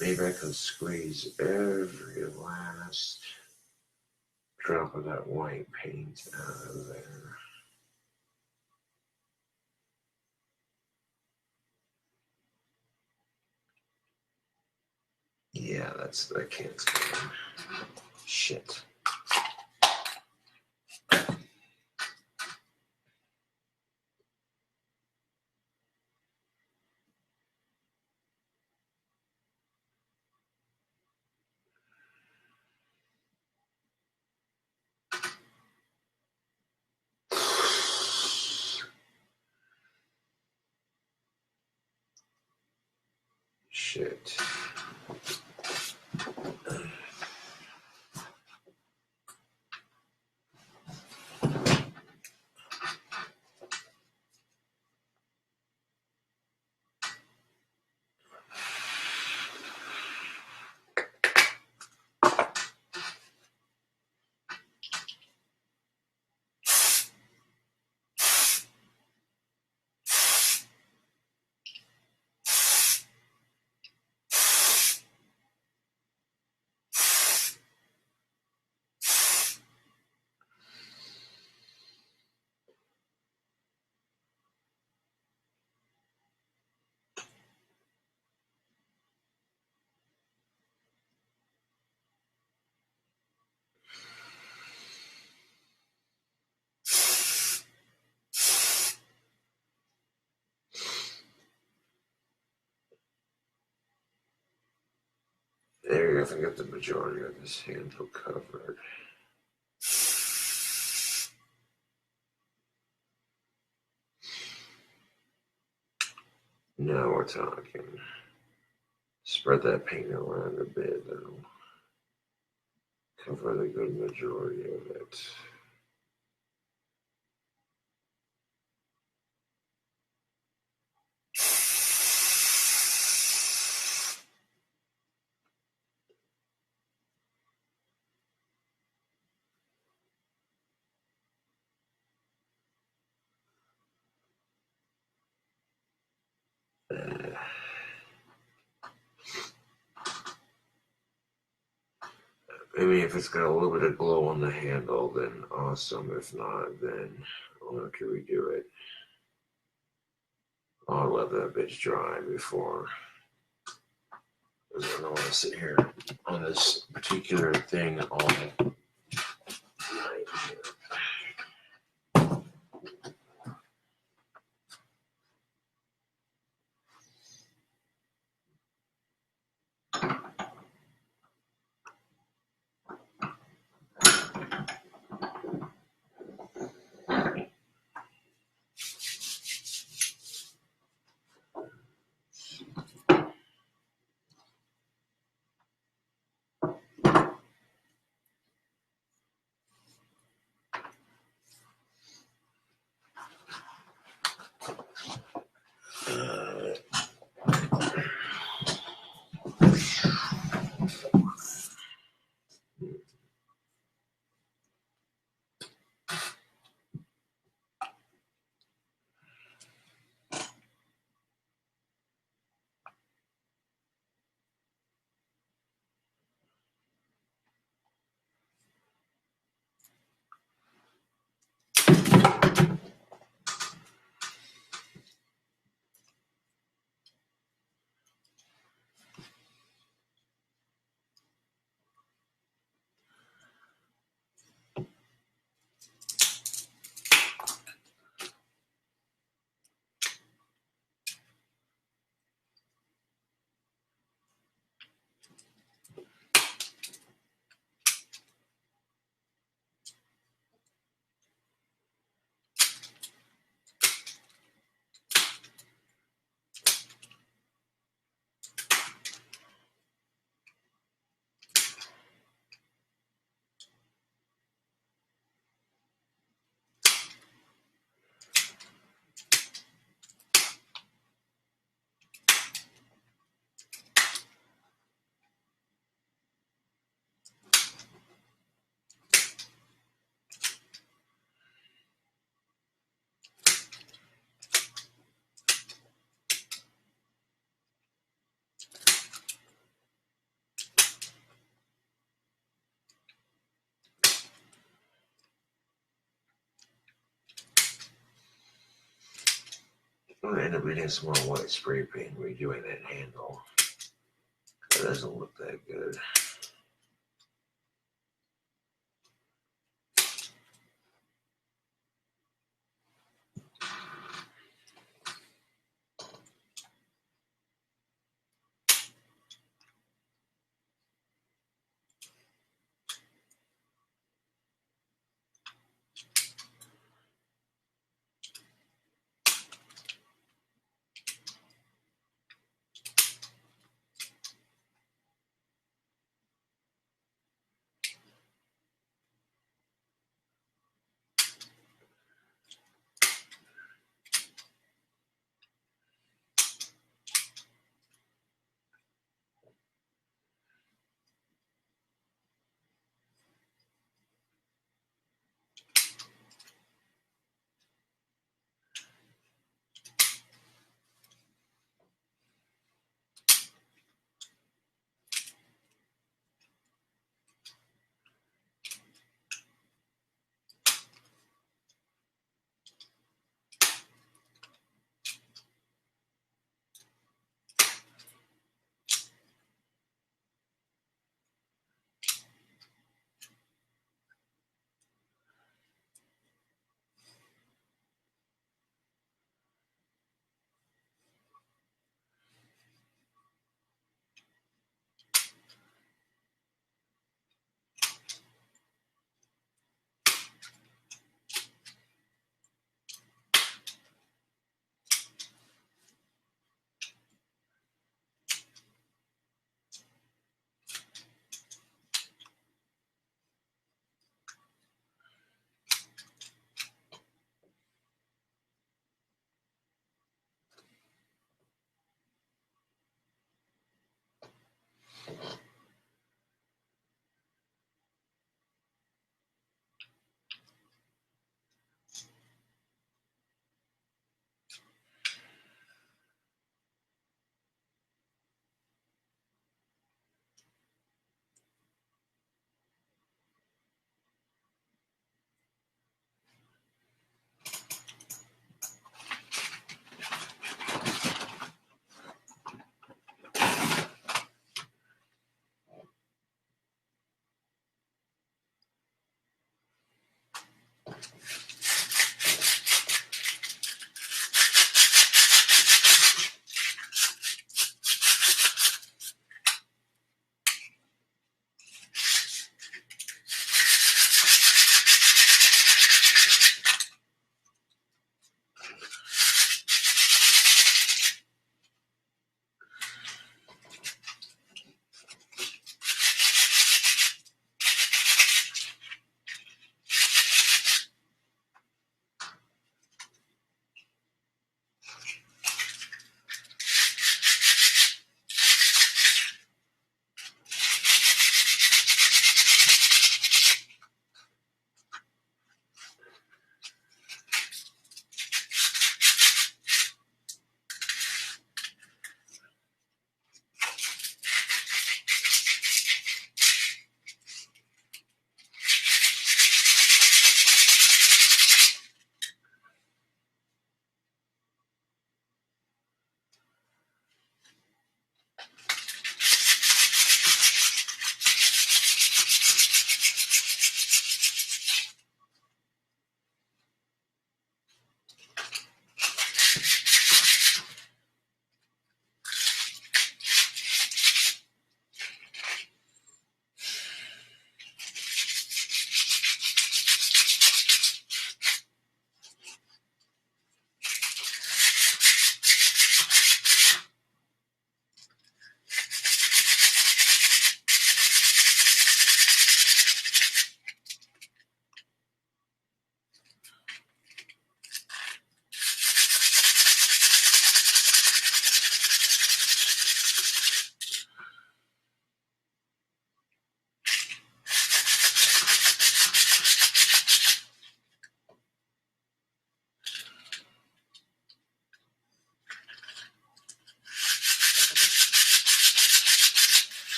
Maybe I can squeeze every last drop of that white paint out of there. Yeah, I can't explain. Shit. Shit. There you go. I think I got the majority of this handle covered. Now we're talking. Spread that paint around a bit, that'll cover the good majority of it. I mean, if it's got a little bit of glow on the handle, then awesome. If not, then I'll have to redo it. I'll let that bitch dry before. Because I don't want to sit here on this particular thing all night. I'm going to end up getting some more white spray paint redoing that handle. It doesn't look that good.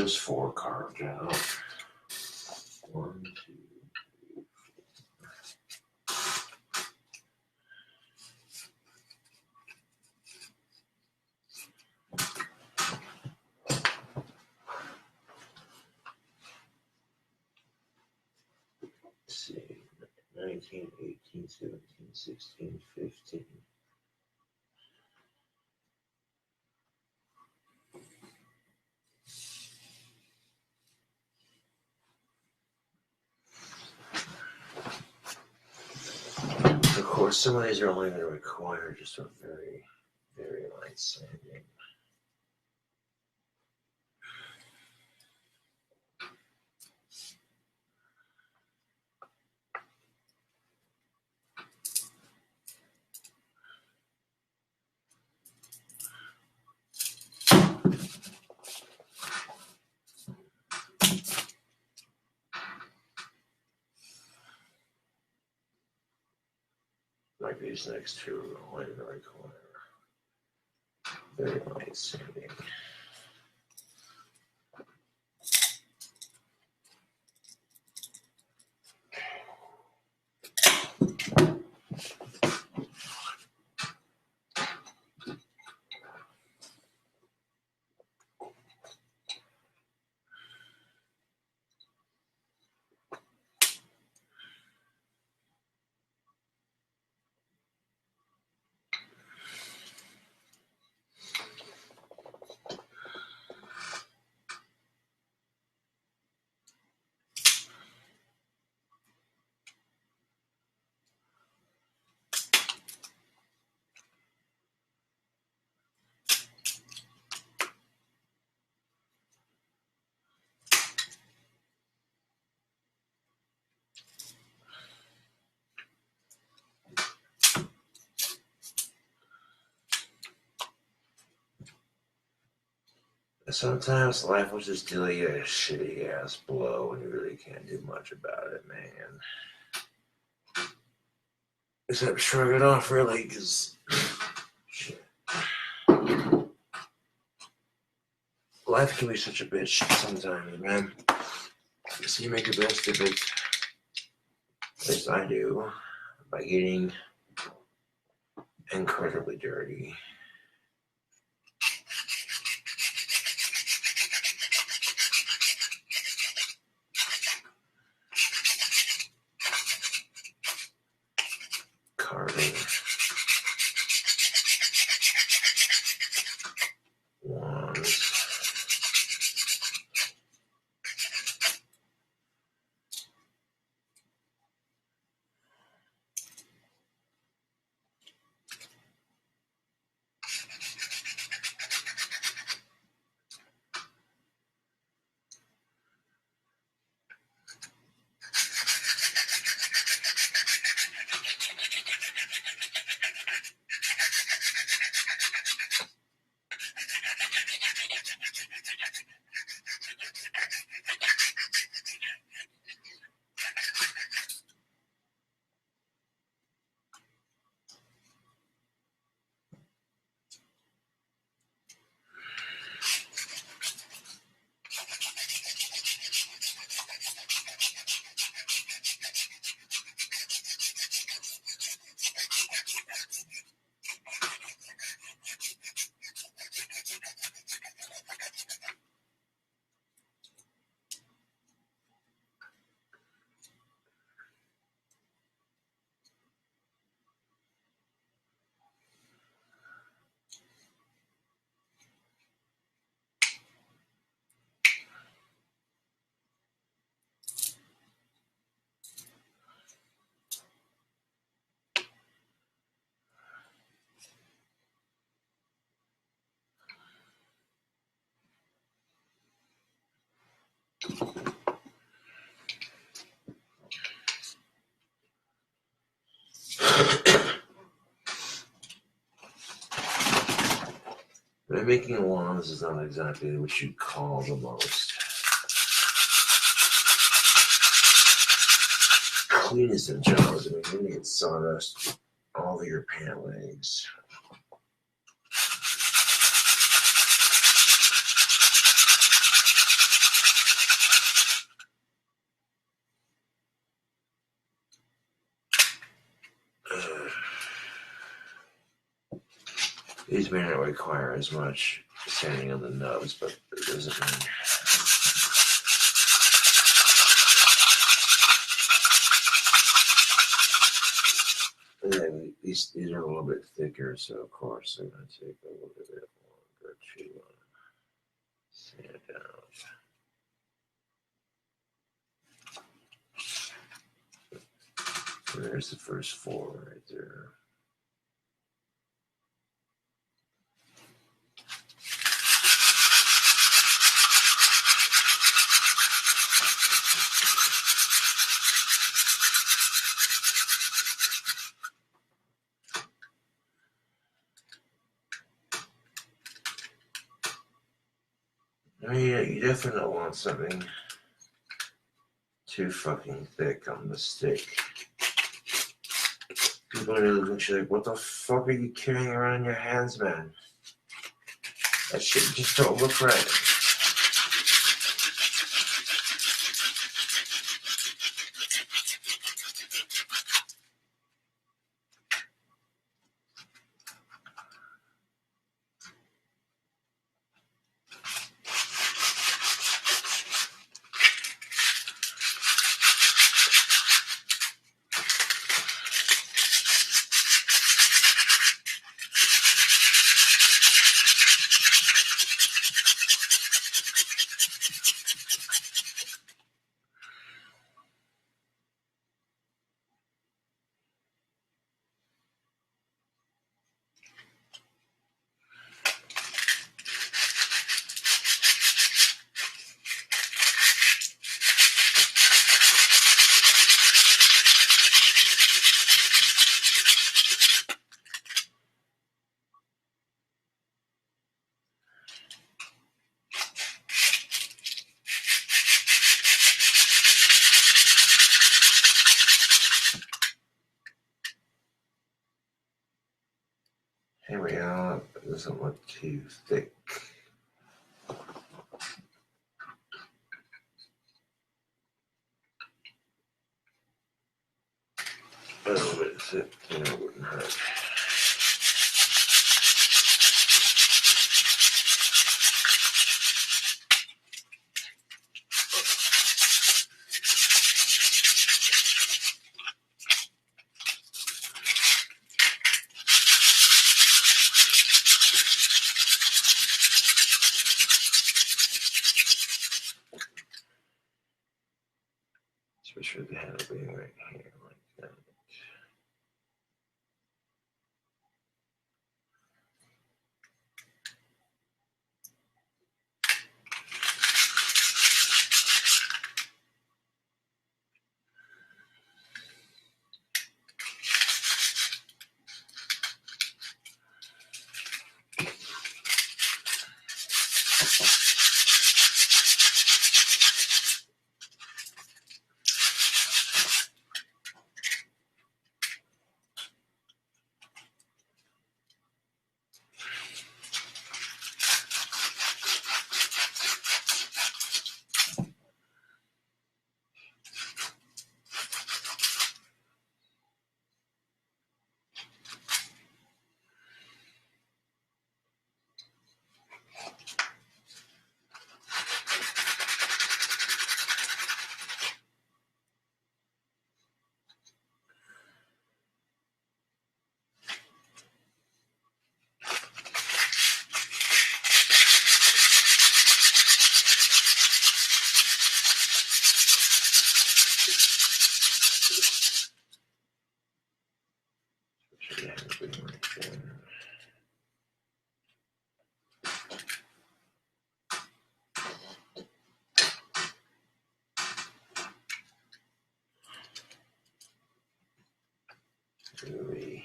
There's 4 carved out. 1, 2. Let's see, 19, 18, 17, 16, 15. Of course, some of these are only going to require just a very, very light sanding. Like these next two are only going to require very light sanding. Sometimes life will just deal you a shitty ass blow and you really can't do much about it, man. Except shrug it off, really, because shit. Life can be such a bitch sometimes, man. So you make the best of it. At least I do. By getting incredibly dirty. Carving. Wands. Making wands is not exactly what you'd call the most cleanest of jobs. I mean, you're gonna get sawdust all over your pant legs. These may not require as much sanding on the nubs, but it doesn't mean. And these are a little bit thicker, so of course they're going to take a little bit longer to sand out. So there's the first 4 right there. I mean, you definitely don't want something too fucking thick on the stick. People are looking at you like, what the fuck are you carrying around in your hands, man? That shit just don't look right. Here we are. It doesn't look too thick. A little bit thick, you know, wouldn't hurt. Especially the handle being right here like that. Really.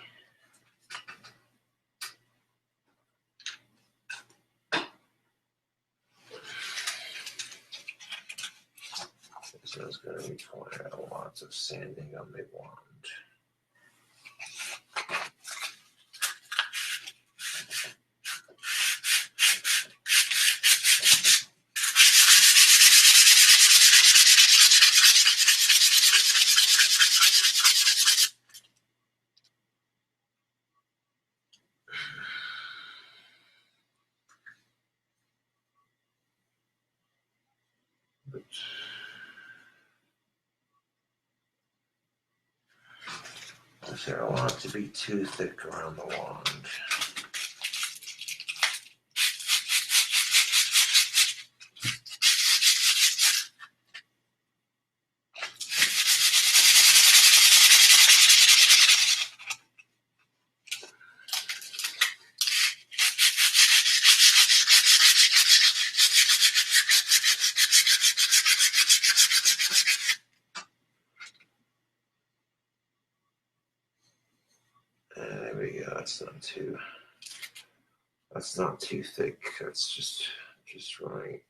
So it's going to require lots of sanding on the wand. But I don't want it to be too thick around the wand. There we go. That's not too thick. That's just right.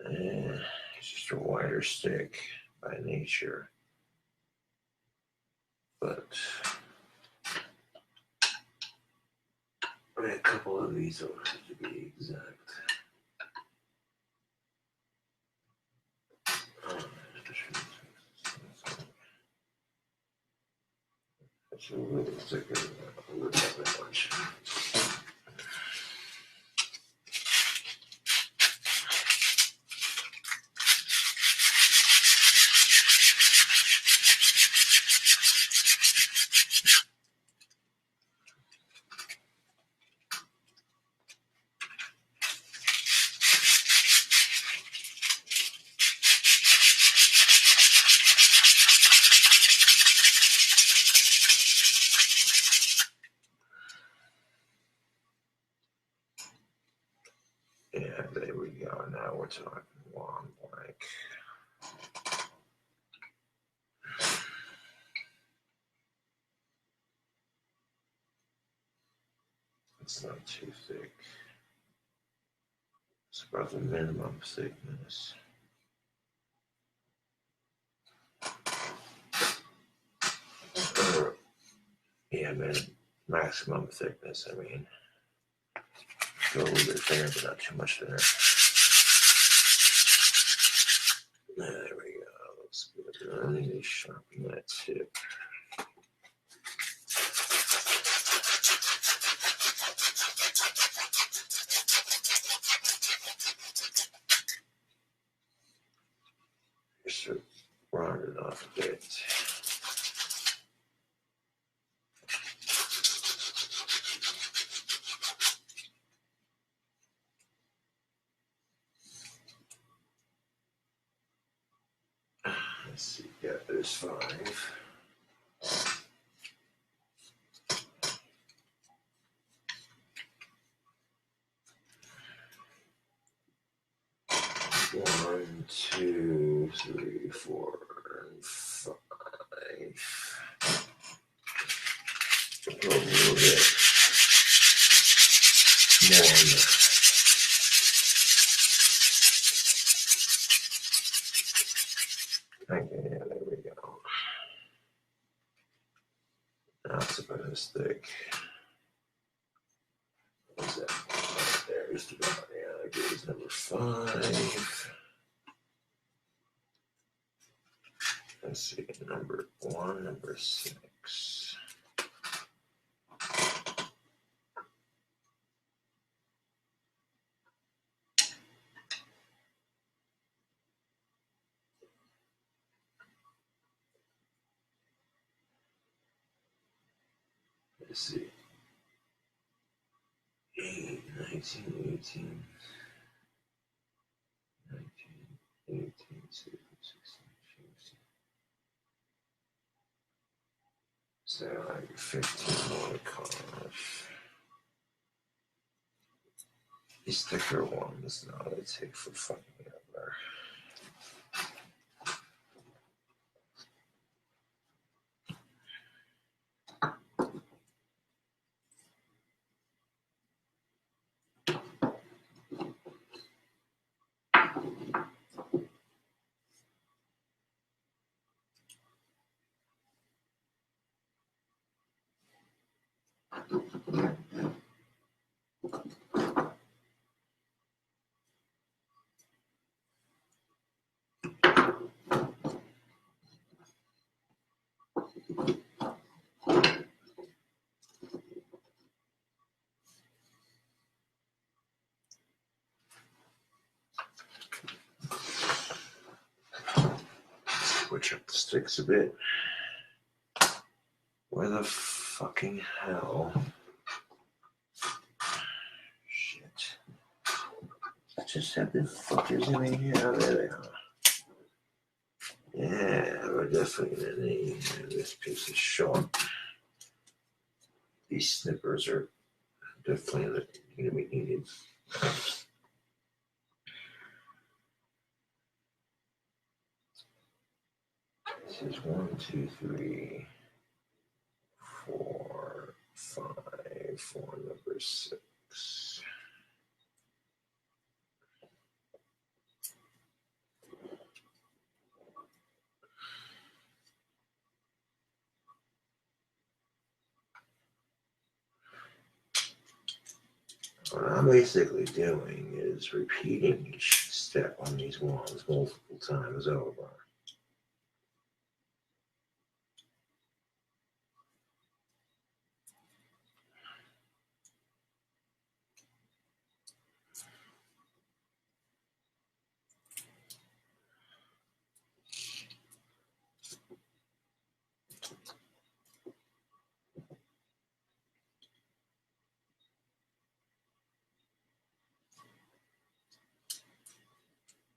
And it's just a wider stick by nature, but a couple of these don't have to be exact. It's a little thicker than a little bit much. Yeah, there we go. Now we're talking wand blank. It's not too thick. It's about the minimum thickness. Yeah, maximum thickness. I mean, go a little bit thinner, but not too much thinner. There we go. Looks good. I need to sharpen that tip. Just to round it off a bit. Let's see, yeah, there's 5. One, 2, 3, 4, and 5. Go a little bit more on that. Okay, yeah, there we go. Now it's about as thick. What is that? Right there, just about, yeah, that goes number 5. Let's see, number 1, number 6. Let's see. 8, 19, 18, 19, 18, 16, 16. So like 15 more cards. These thicker ones, now they take for fucking ever. switch up the sticks a bit. Where the fucking hell? Shit. I just had the fuckers in here. Oh, there they are. Yeah, we're definitely gonna need this piece of short. These snippers are definitely gonna be needed. This is 1, 2, 3, 4, 5 for number 6. What I'm basically doing is repeating each step on these wands multiple times over.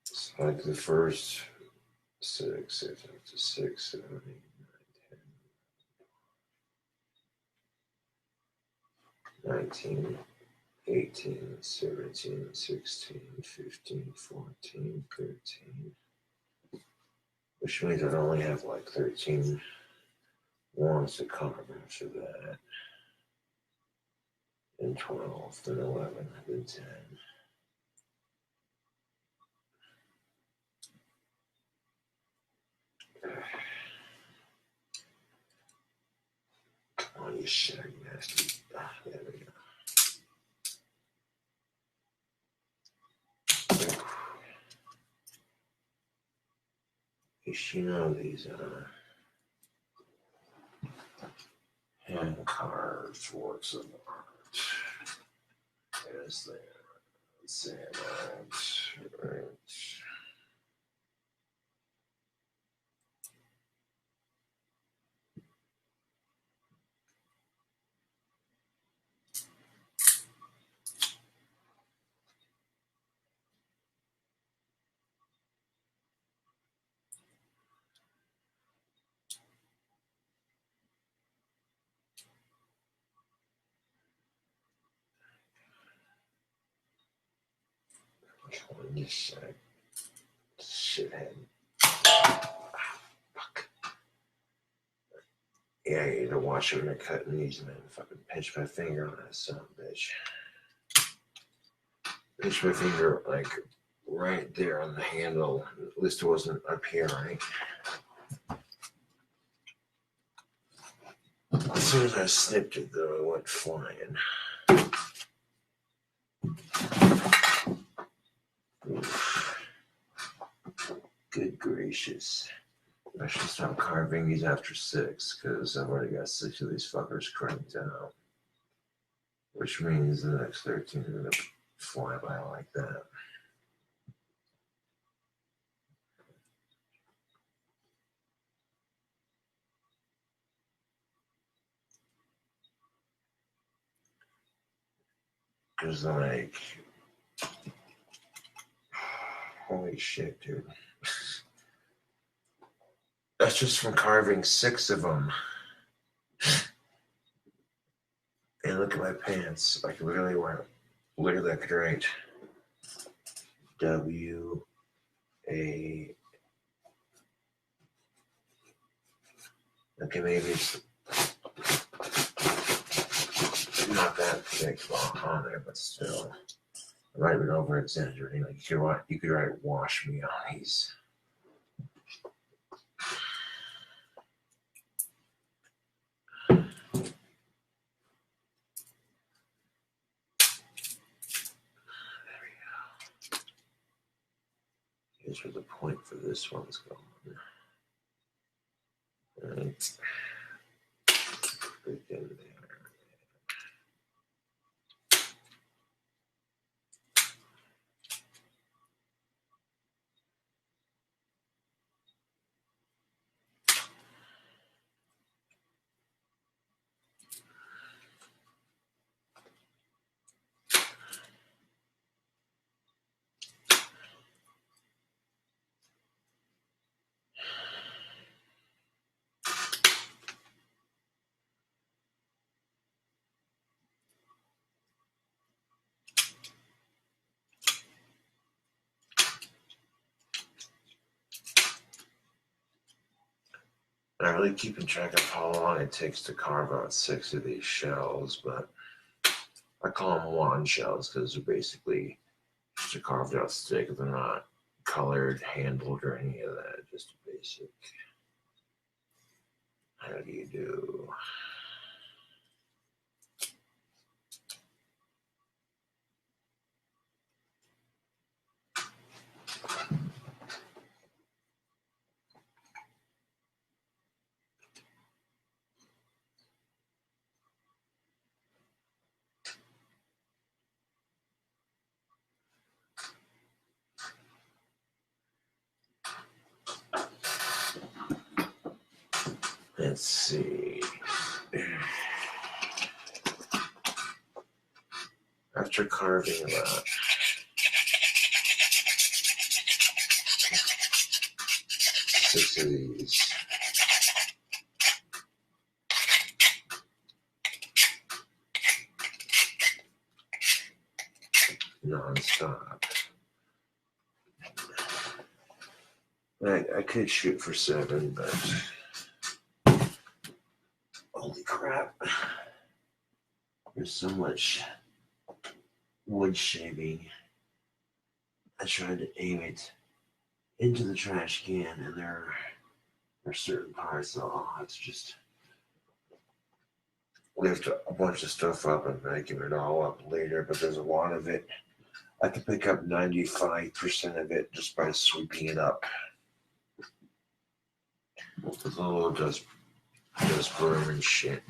So like the first 6, 6, 7, 8, 9, 10, 19, 18, 17, 16, 15, 14, 13. Which means I'd only have like 13 wands to carve after that. Then 12, then 11, then 10. Come on, you shag nasty. Ah, there we go. You know these hand carved works of art. There's there. Let's say that. Right. Which one you say? Shithead. Fuck. Yeah, you need to watch when you're cutting these, man. Fucking pinch my finger on that son of a bitch. Pinch my finger, like, right there on the handle. At least it wasn't up here, right? As soon as I snipped it, though, it went flying. Oof. Good gracious. I should stop carving these after 6, because I've already got 6 of these fuckers cranked out. Which means the next 13 are going to fly by like that. Because, like, holy shit, dude. That's just from carving 6 of them. And look at my pants. I can literally wear, look at that, great. W A. Okay, maybe it's not that thick on there, but still. I might have been over exaggerating. Like you could write "wash me" on these. Here's where the point for this one's going. Right. Freaking there. I'm not really keeping track of how long it takes to carve out 6 of these shells, but I call them wand shells because they're basically just a carved out stick. They're not colored, handled, or any of that. Just a basic. How do you do? Let's see. After carving about 6 of these, non-stop. I could shoot for 7, but holy crap. There's so much wood shaving. I tried to aim it into the trash can, and there are certain parts that I'll have to just lift a bunch of stuff up and vacuum it all up later, but there's a lot of it. I can pick up 95% of it just by sweeping it up. With a little dust broom and shit.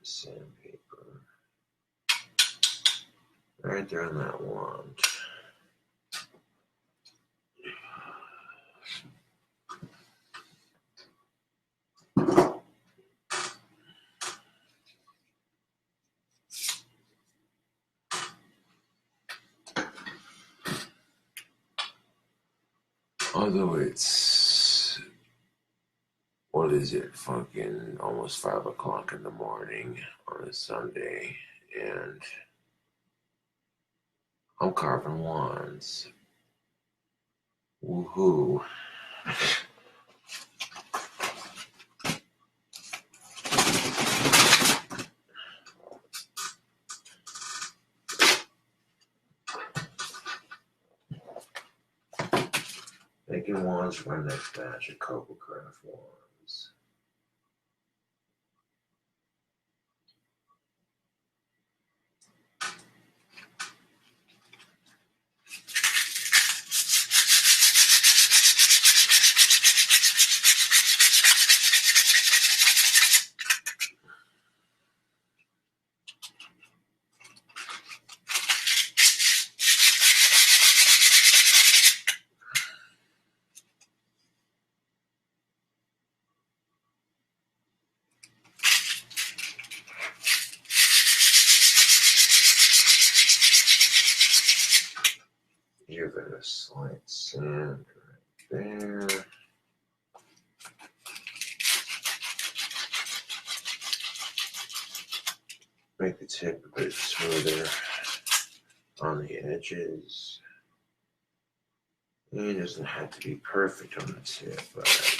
Sandpaper. Right there on that wand. Although it's, what is it, fucking almost 5 o'clock in the morning on a Sunday, and I'm carving wands. Woohoo. Making wands for my next batch of KobraJFS wands. Give it a slight sand right there. Make the tip a bit smoother on the edges. It doesn't have to be perfect on the tip, but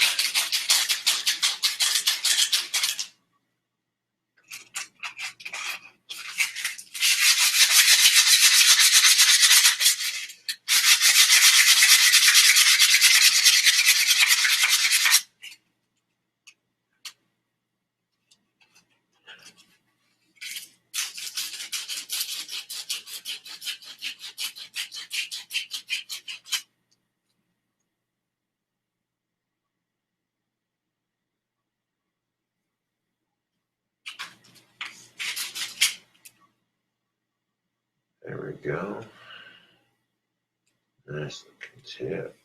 there we go. Nice looking tip.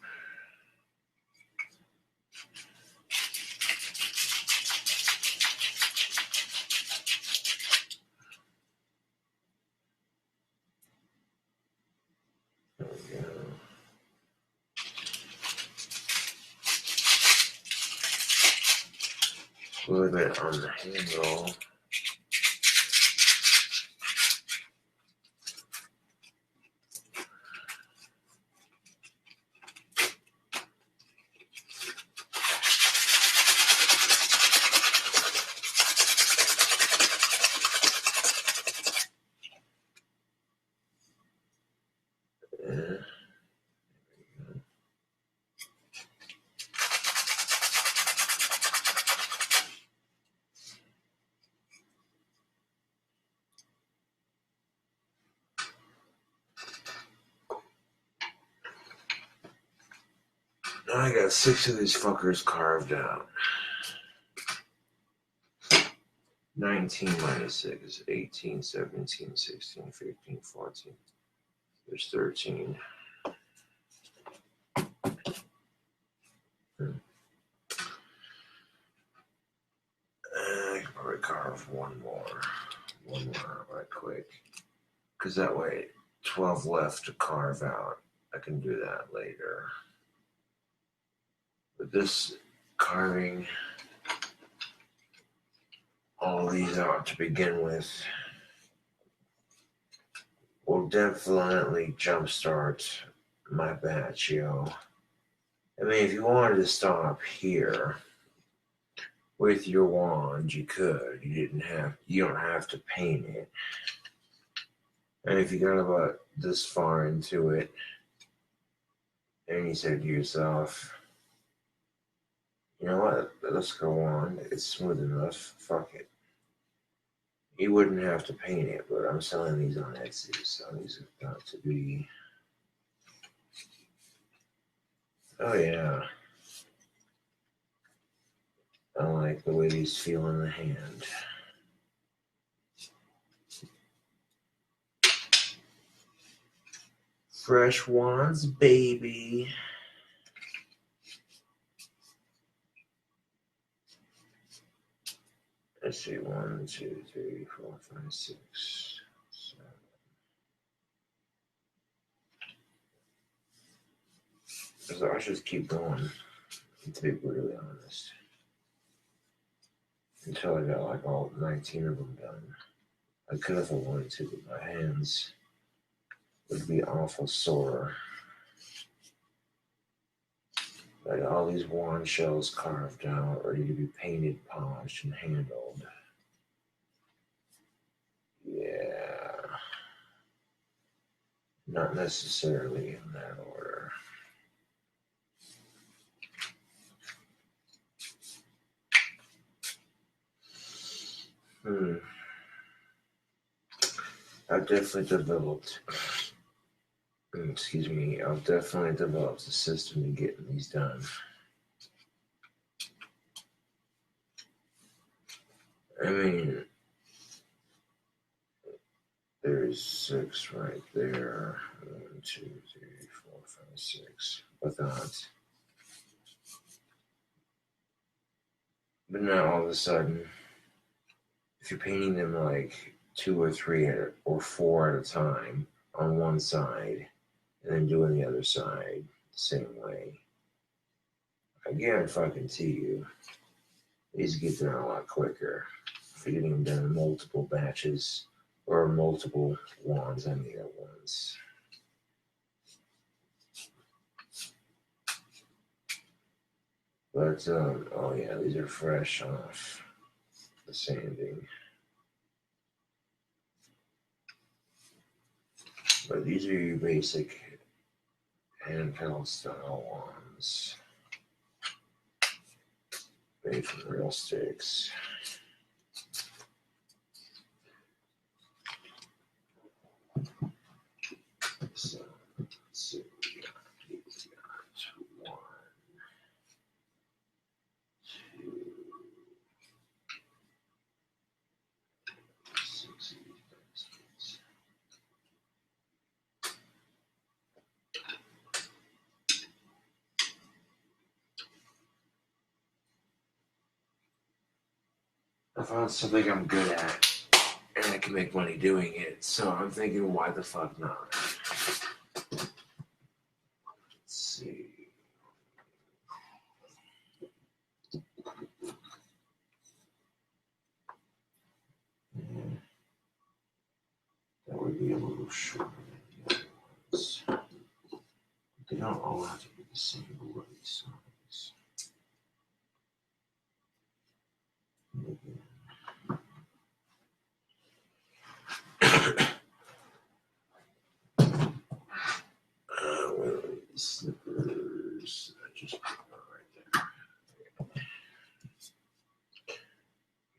There we go. a little bit on the handle. Now I got 6 of these fuckers carved out. 19 minus 6 is 18, 17, 16, 15, 14. There's 13. I can probably carve one more right quick. Because that way, 12 left to carve out. I can do that later. But this carving all these out to begin with will definitely jumpstart my batch, yo. I mean, if you wanted to stop here with your wand, you could. You don't have to paint it. And if you got about this far into it, and you said to yourself, you know what, let's go on. It's smooth enough. Fuck it. You wouldn't have to paint it, but I'm selling these on Etsy, so these have got to be. Oh, yeah. I like the way these feel in the hand. Fresh wands, baby. Let's see, 1, 2, 3, 4, 5, 6, 7. So I should keep going, to be brutally honest, until I got like all 19 of them done. I could if I wanted to, but my hands would be awful sore. Like all these wand shells carved out, ready to be painted, polished, and handled. Yeah. Not necessarily in that order. I've definitely developed a system to getting these done. I mean, there's 6 right there. 1, 2, 3, 4, 5, 6. But not. But now all of a sudden, if you're painting them like 2 or 3 or 4 at a time on one side, and then doing the other side the same way, I guarantee you, these get done a lot quicker. If you're getting them done in multiple batches or multiple wands, I mean at once. But, oh yeah, these are fresh off the sanding. But these are your basic handheld style wands. Made from real sticks. So, let's see what we got. We got 1, 2, 6 of these baskets. I found something I'm good at, and I can make money doing it, so I'm thinking, why the fuck not? Let's see. be a little shorter than the other ones. They don't all have to be the same bloody size. Slippers. I just put one right there.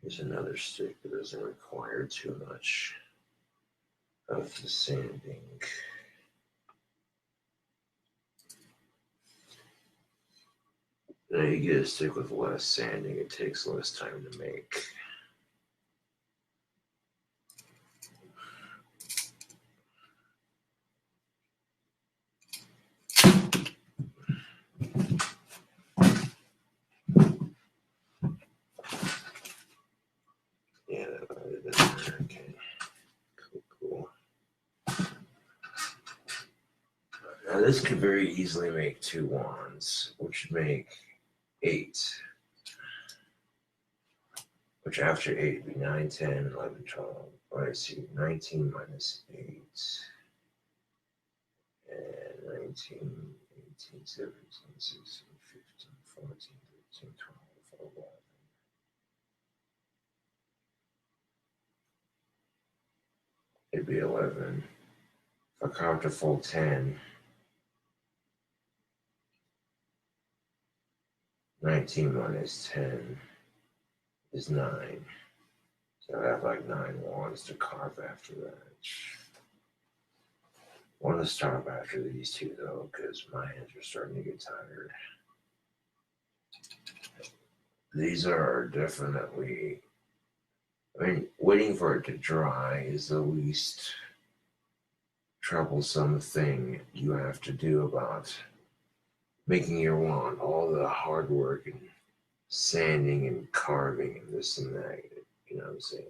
Here's another stick that doesn't require too much of the sanding. Now you get a stick with less sanding, it takes less time to make. Yeah, that might have been there. Okay. Cool. Now this could very easily make 2 wands, which would make 8. Which after 8 would be 9, 10, 11, 12. Let's see, 19 minus 8. And 19, 18, 17, 16, 15, 14, 13, 12, 11. It'd be 11. If I carved a full 10, 19 minus 10 is 9. So I have like 9 wands to carve after that. I want to stop after these 2 though, because my hands are starting to get tired. These are definitely, I mean, waiting for it to dry is the least troublesome thing you have to do about making your wand. All the hard work and sanding and carving and this and that, you know what I'm saying?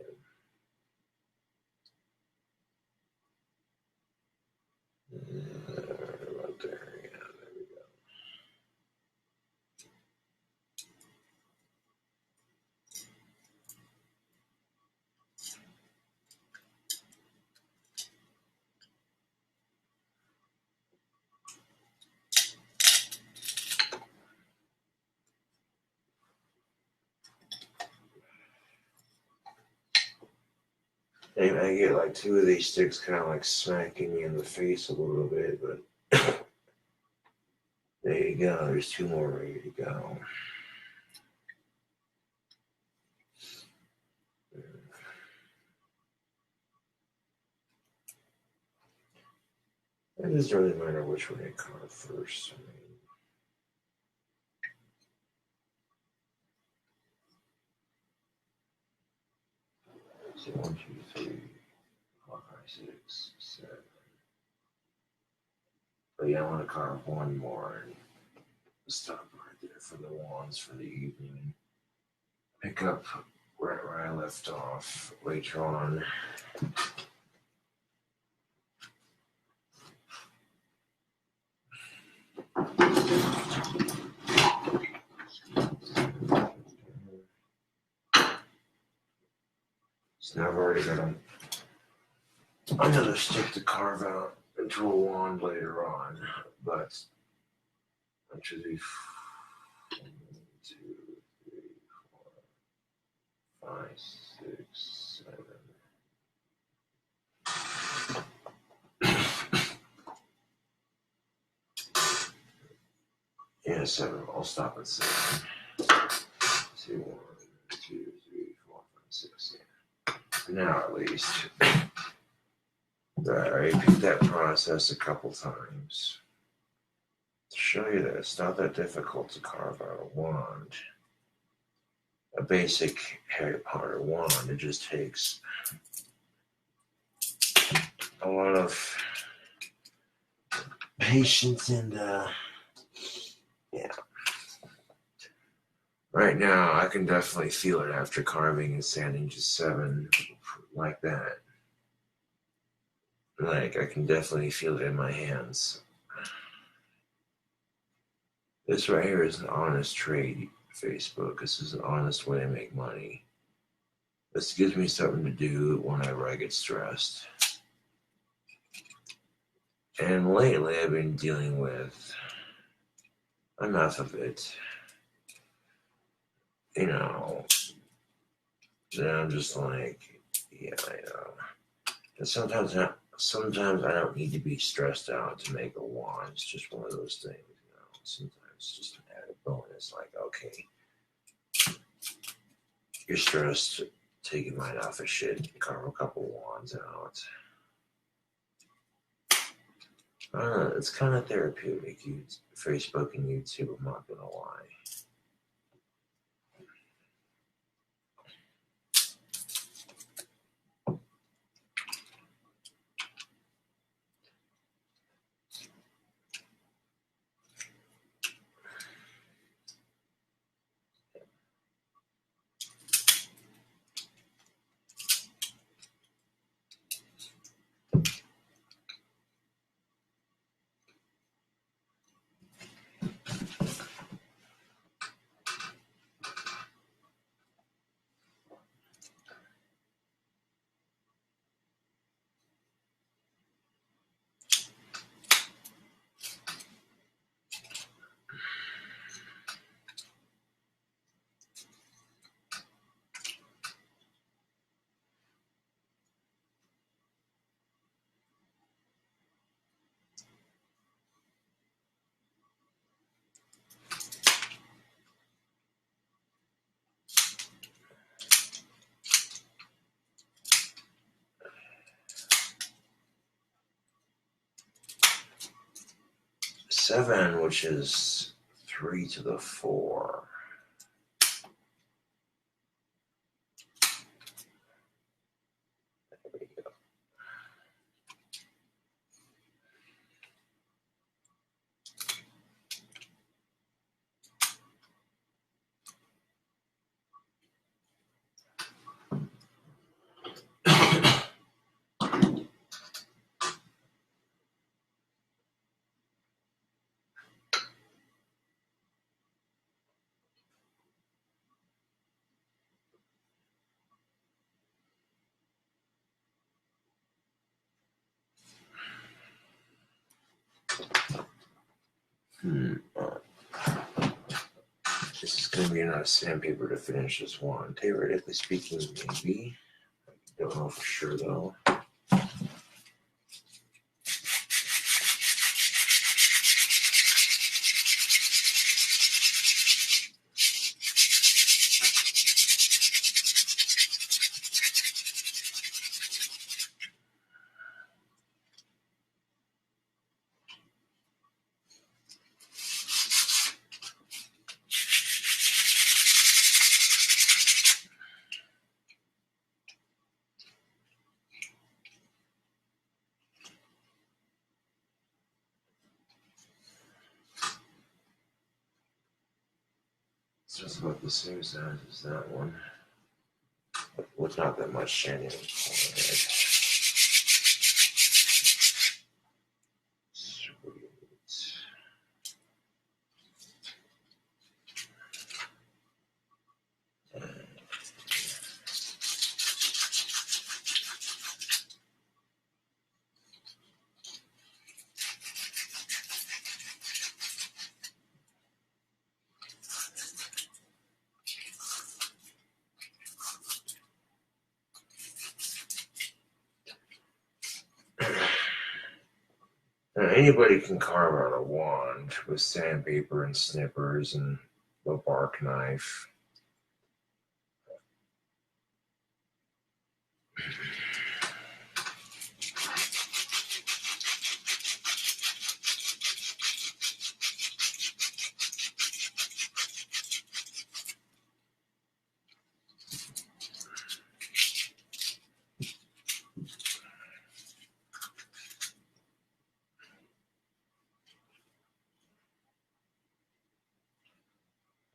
Right there, yeah, there we go. And I get like 2 of these sticks kind of like smacking me in the face a little bit, but there you go. There's 2 more ready to go. It doesn't really matter which one I carve first. I mean, so 1, 2, 3, 4, 5, 6, 7. But yeah, I want to carve 1 more and stop right there for the wands for the evening. Pick up right where I left off later on. So now I've already got another stick to carve out into a wand later on, but actually 1, 2, 3, 4, 5, 6, 7. Yeah, 7. I'll stop at 7. 2, 1, 2, 3, 4, 5, 6. Yeah. For now, at least. I repeat that process a couple times to show you that it's not that difficult to carve out a wand. A basic Harry Potter wand. It just takes a lot of patience and yeah. Right now, I can definitely feel it after carving and sanding just 7 like that. Like, I can definitely feel it in my hands. This right here is an honest trade, Facebook. This is an honest way to make money. This gives me something to do whenever I get stressed. And lately I've been dealing with enough of it, you know, that I'm just like, yeah, I know. And sometimes I don't need to be stressed out to make a wand. It's just one of those things, you know. Sometimes just an added bonus, like, okay, you're stressed, take your mind off of shit and carve a couple wands out. I don't know, it's kind of therapeutic. Facebook and YouTube, I'm not gonna lie. Seven, which is 3 to the 4. There we go. This is going to be enough sandpaper to finish this one. Theoretically speaking, maybe. I don't know for sure though. It's just about the same size as that one, with not that much sanding on it. Sweet. Now, anybody can carve out a wand with sandpaper and snippers and a bark knife.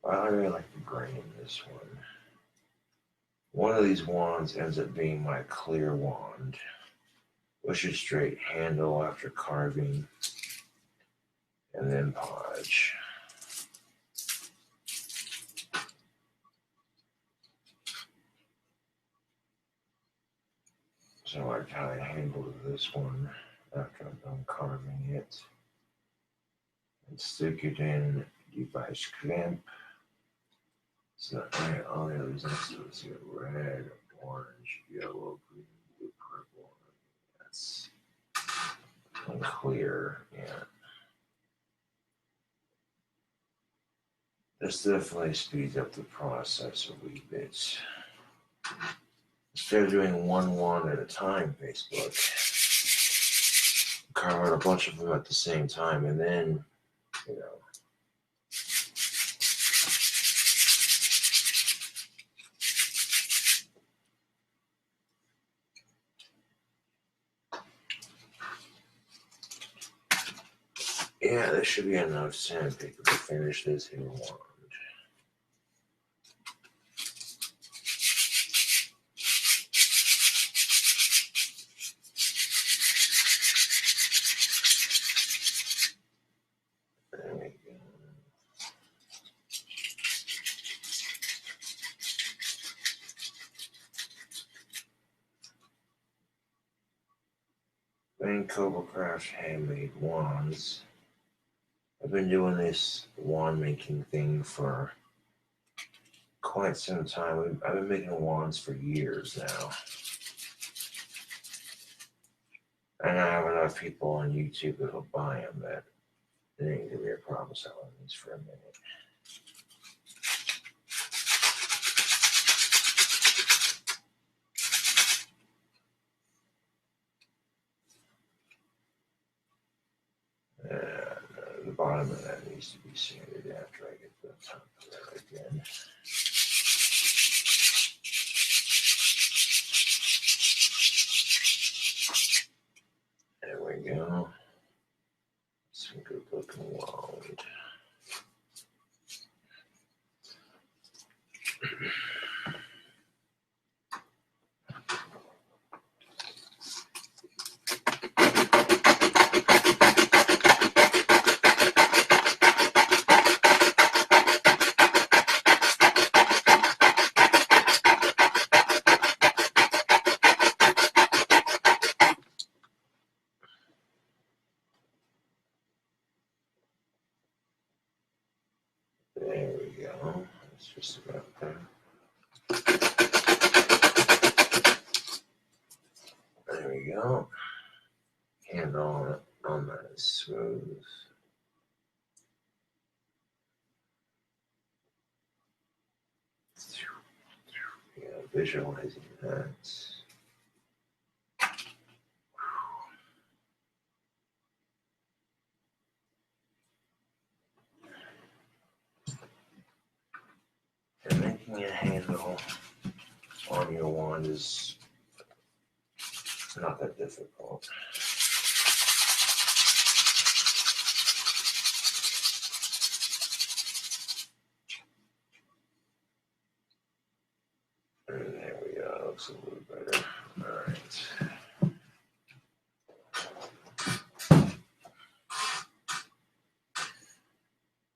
I really like the grain in this one. One of these wands ends up being my clear wand. Push it straight, handle after carving, and then podge. So I kind of handled this one. after I'm done carving it. And stick it in device clamp. So all the others next to it here: red, orange, yellow, green, blue, purple. That's unclear. Yeah. This definitely speeds up the process a wee bit. Instead of doing one at a time, Facebook, carve out a bunch of them at the same time, and then, you know. Yeah, there should be enough sandpaper to finish this here wand. There we go. KingCobraJFS handmade wands. I've been doing this wand making thing for quite some time. I've been making wands for years now. And I have enough people on YouTube that'll buy them that it ain't gonna be a problem selling these for a minute. And the bottom of that needs to be sanded after I get the top of that again. There we go. Some good looking wand. There we go. That's just about there. There we go. Handle on that is smooth. Yeah, visualizing that. And making a handle on your wand is not that difficult. And there we go, looks a little better. All right.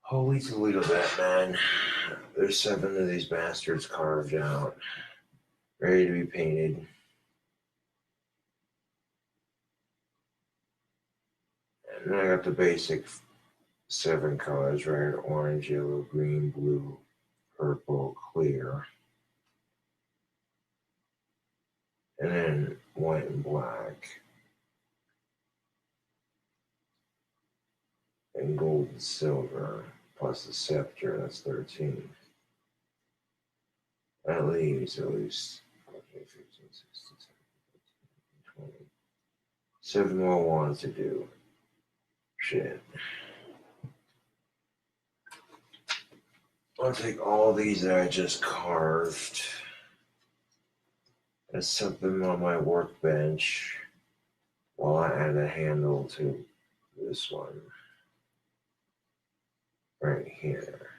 Holy Toledo, that man. There's 7 of these bastards carved out, ready to be painted. And then I got the basic 7 colors: red, orange, yellow, green, blue, purple, clear. And then white and black. And gold and silver, plus the scepter, that's 13. That leaves at least 14, 15, 16, 17, 20. 7 more wands to do. Shit. I'll take all these that I just carved and set them on my workbench while I add a handle to this one right here.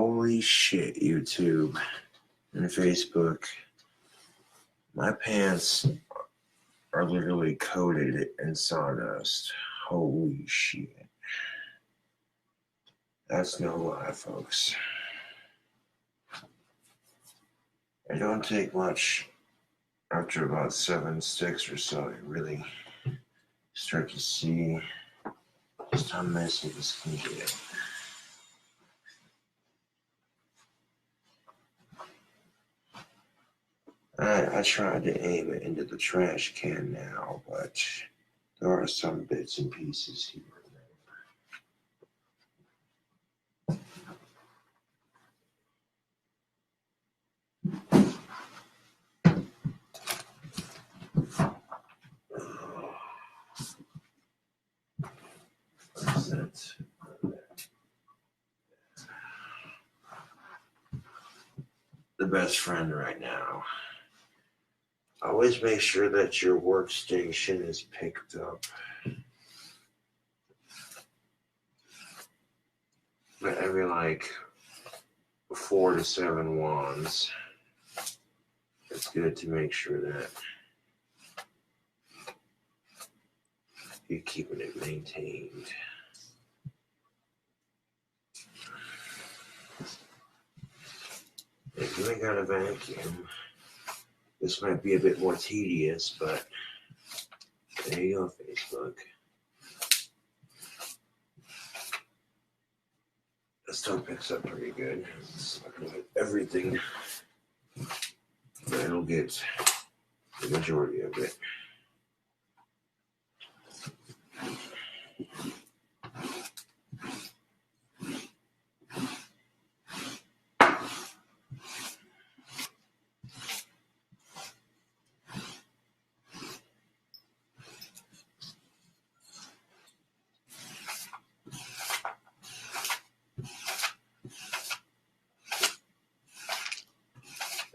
Holy shit, YouTube and Facebook. My pants are literally coated in sawdust. Holy shit. That's no lie, folks. It don't take much. After about 7 sticks or so, you really start to see just how messy this can get. I tried to aim it into the trash can now, but there are some bits and pieces here and there. What's that? The best friend right now. Always make sure that your workstation is picked up. But every like 4 to 7 wands, it's good to make sure that you're keeping it maintained. If you ain't got a vacuum, this might be a bit more tedious, but there you go, Facebook. This still picks up pretty good. It's not going to get everything, but it'll get the majority of it.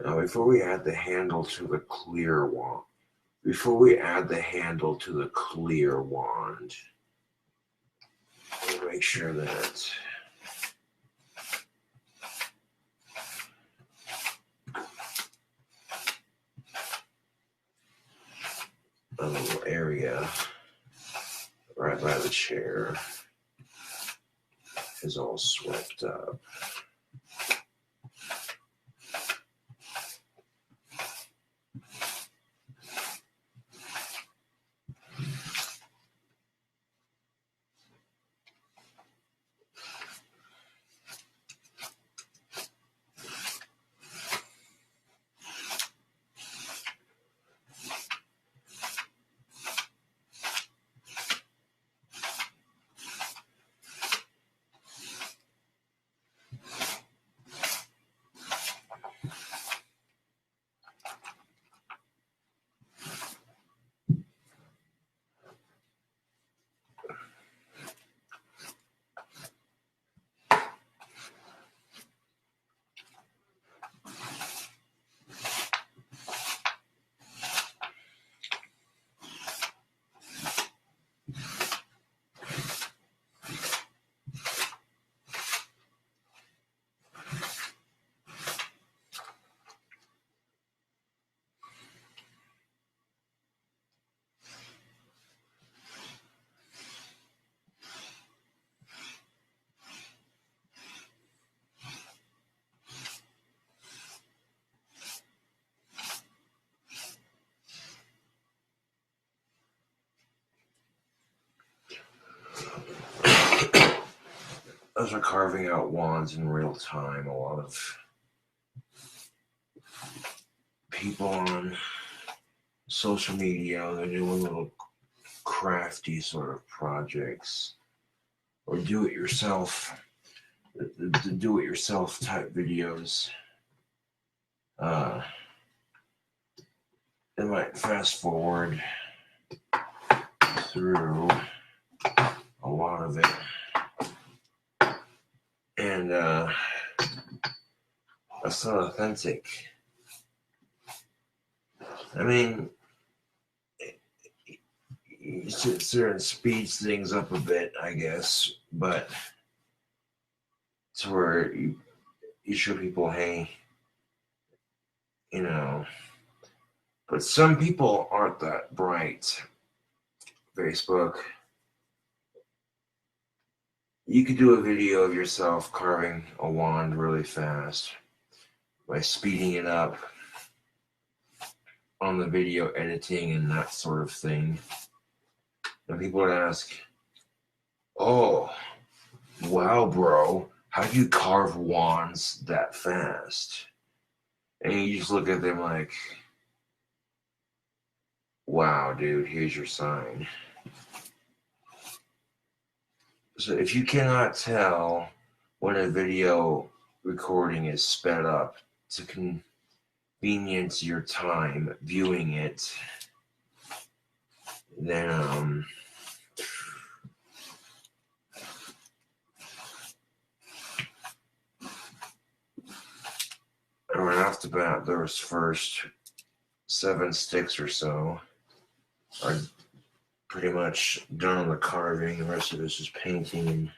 Now, before we add the handle to the clear wand, we'll make sure that a little area right by the chair is all swept up. As we're carving out wands in real time, a lot of people on social media, they're doing little crafty sort of projects or do-it-yourself type videos. They might fast forward through a lot of it. And that's not authentic. I mean, you sit there and speeds things up a bit, I guess, but to where you show people, hey, you know, but some people aren't that bright. Facebook, you could do a video of yourself carving a wand really fast by speeding it up on the video editing and that sort of thing. And people would ask, oh, wow, bro, how do you carve wands that fast? And you just look at them like, wow, dude, here's your sign. So if you cannot tell when a video recording is sped up to convenience your time viewing it, then right off the bat, those first 7 sticks or so are pretty much done on the carving. The rest of it is just painting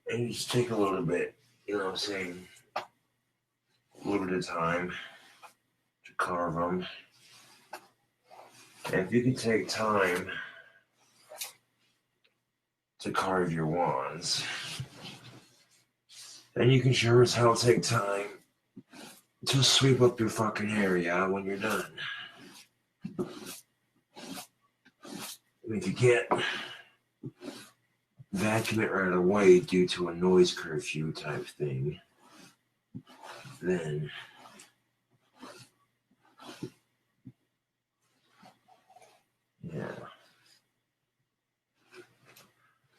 and you just take a little bit, you know what I'm saying, a little bit of time to carve them. And if you can take time to carve your wands, then you can sure as hell take time to sweep up your fucking area when you're done. And if you can't vacuum it right away due to a noise curfew type thing, then yeah.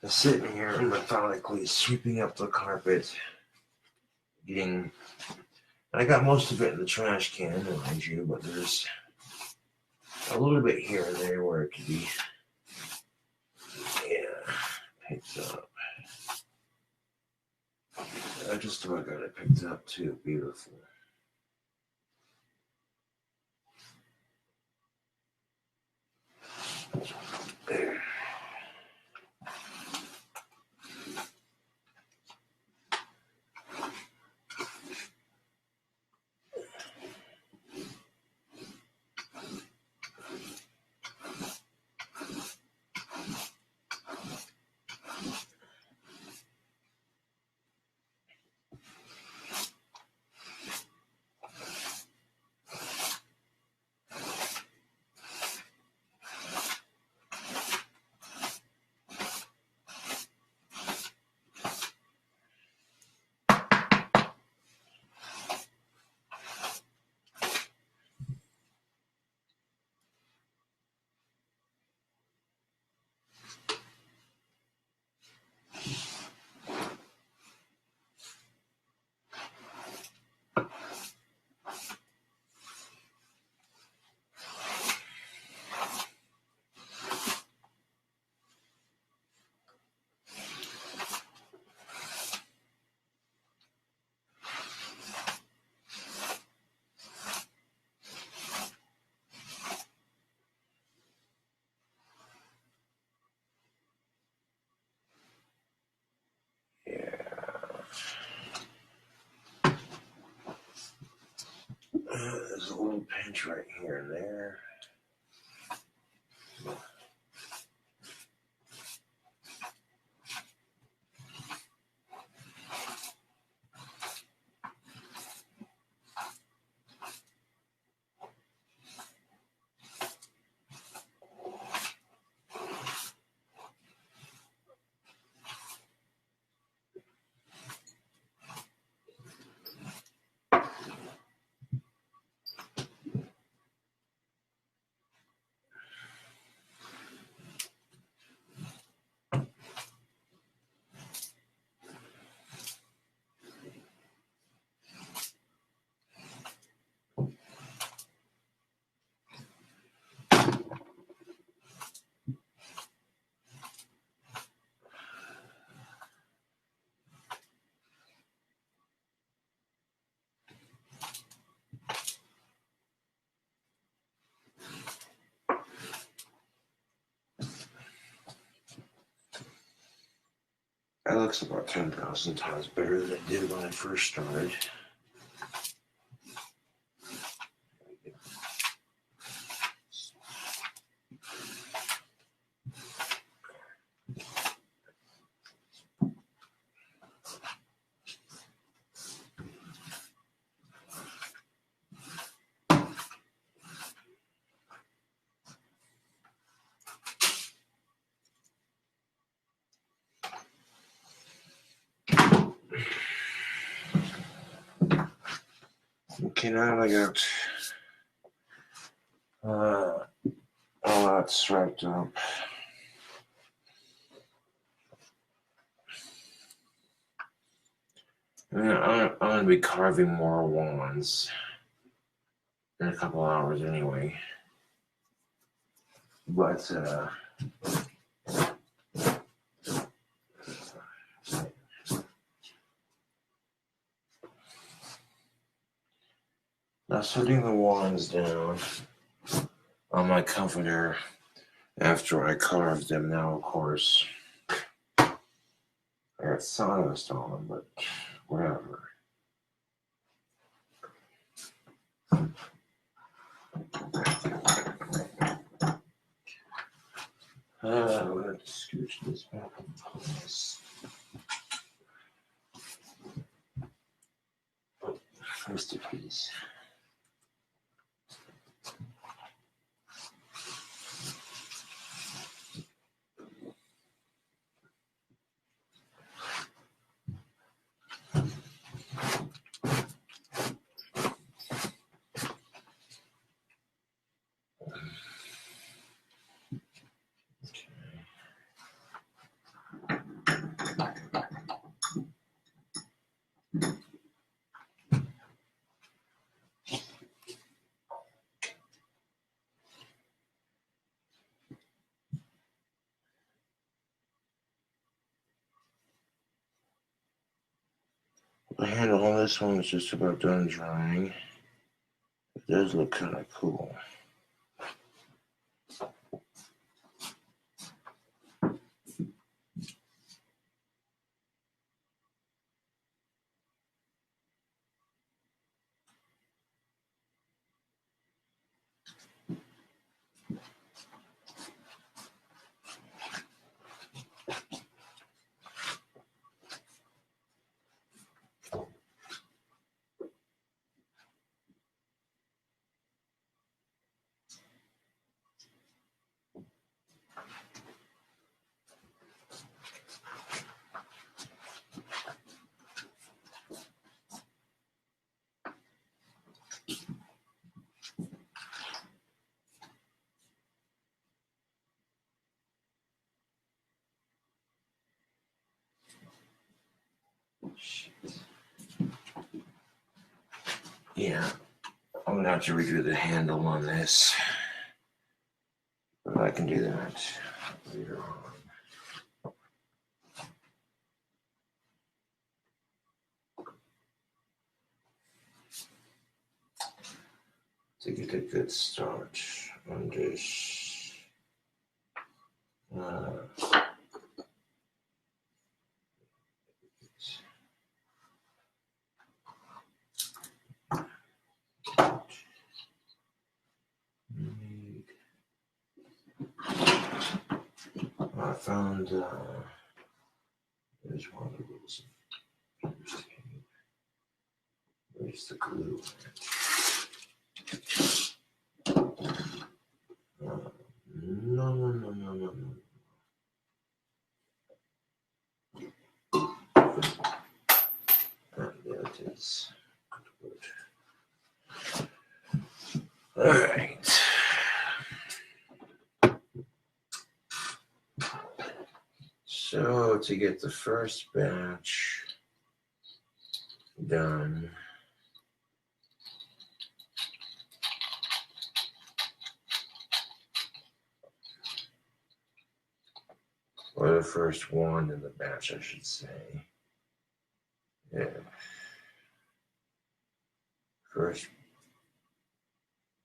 Just sitting here methodically sweeping up the carpet, I got most of it in the trash can, mind you, but there's a little bit here and there where it could be, picked up. I just about got it picked up too. Beautiful. There. There's a little pinch right here and there. It looks about 10,000 times better than it did when I first started. Okay, now I got all that striped up. I'm going to be carving more wands in a couple hours anyway. But, now setting the wands down on my comforter after I carved them. Now, of course, I got sawdust on them, but whatever. I'm going to have to scooch this back in place. First a piece. The handle on this one is just about done drying. It does look kind of cool. Yeah, I'm going to have to redo the handle on this. But I can do that later on. To get a good start on this. I found there's one of those. Where's the glue? No. There it is. All right. So to get the first batch done, or the first wand in the batch, I should say. Yeah. First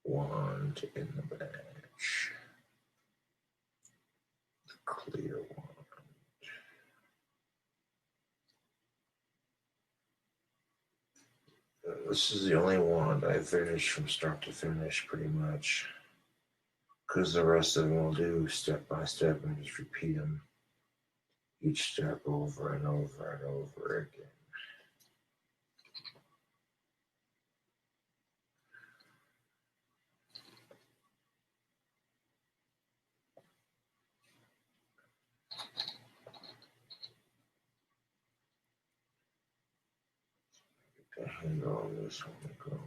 wand in the batch. The clear wand. This is the only wand I finished from start to finish, pretty much. Because the rest of them will do step by step and just repeat them each step over and over and over again. Get the handle on this one going.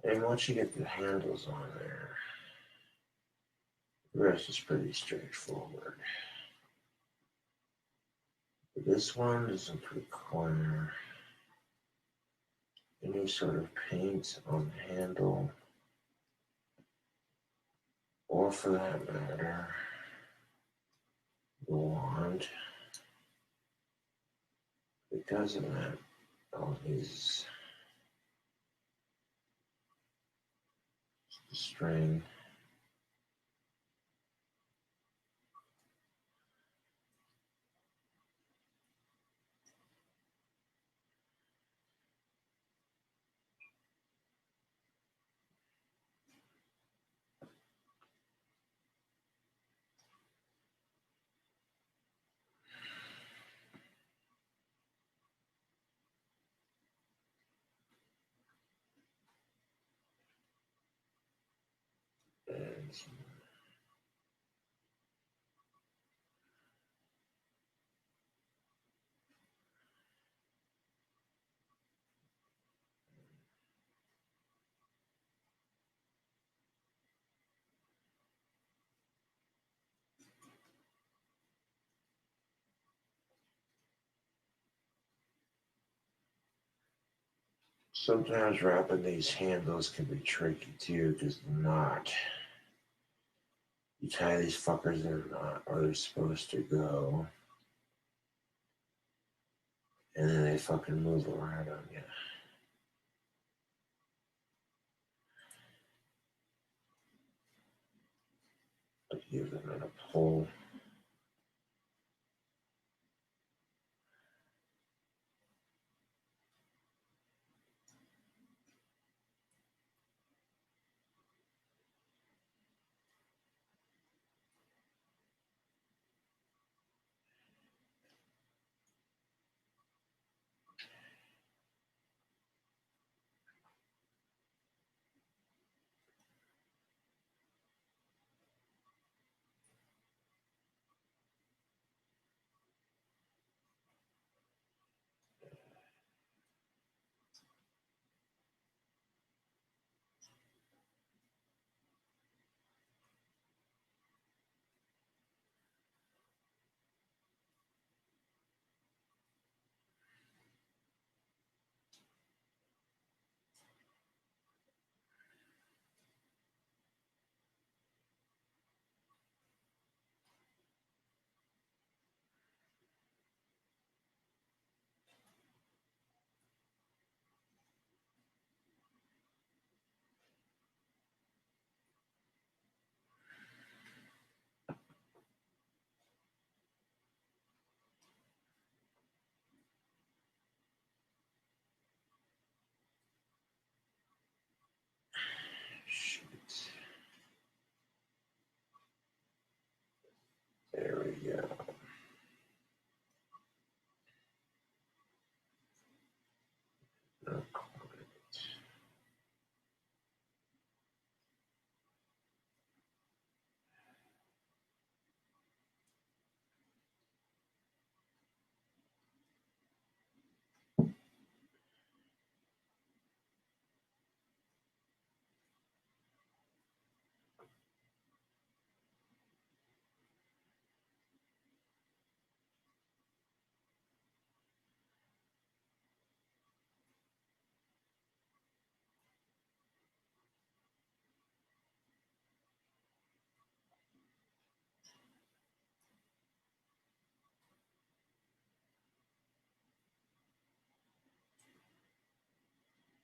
And once you get the handles on there, the rest is pretty straightforward. But this one doesn't require any sort of paint on the handle, or for that matter, the wand. Because of that, all these string. And sometimes wrapping these handles can be tricky too, because the knot, you tie these fuckers in a knot where they're supposed to go, and then they fucking move around on you. But give them a pull.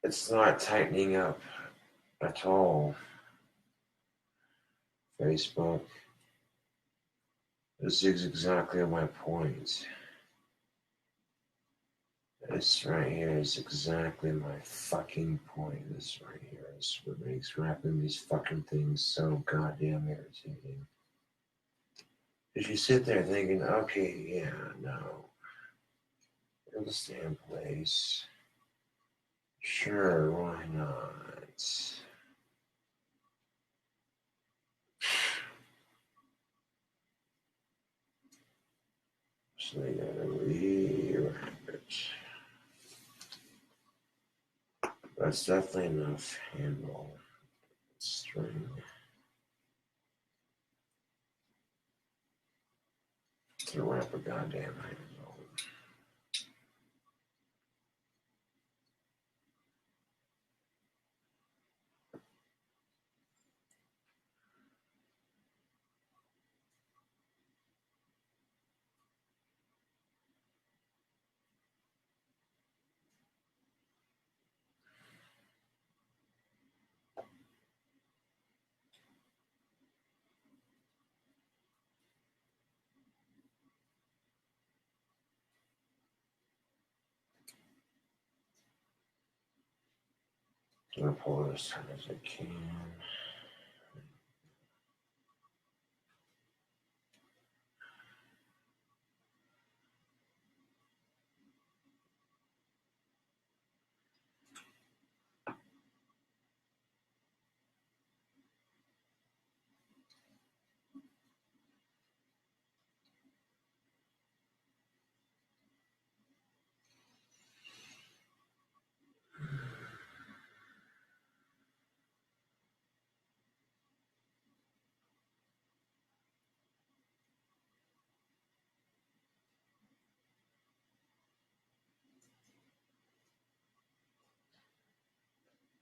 It's not tightening up at all. Facebook. This is exactly my point. This right here is exactly my fucking point. This right here is what makes wrapping these fucking things so goddamn irritating. Because you sit there thinking, okay, yeah, no. It'll stay in place. Sure, why not? So they gotta rewrap it. That's definitely enough handle string to wrap a goddamn handle. I'm gonna pull it as tight as I can.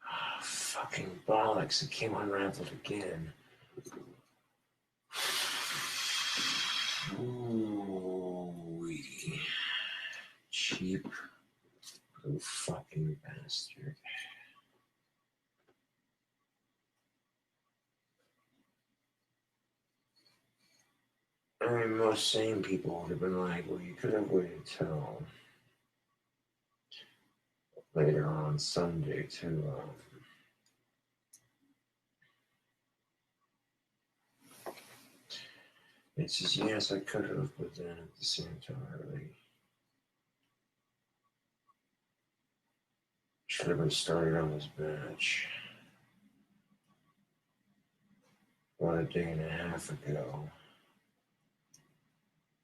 Oh, fucking bollocks, it came unraveled again. Ooh, cheap little fucking bastard. I mean, most sane people would have been like, well, you could have waited till later on Sunday to it says, yes, I could have, but then at the same time, I really should have been started on this batch about a day and a half ago.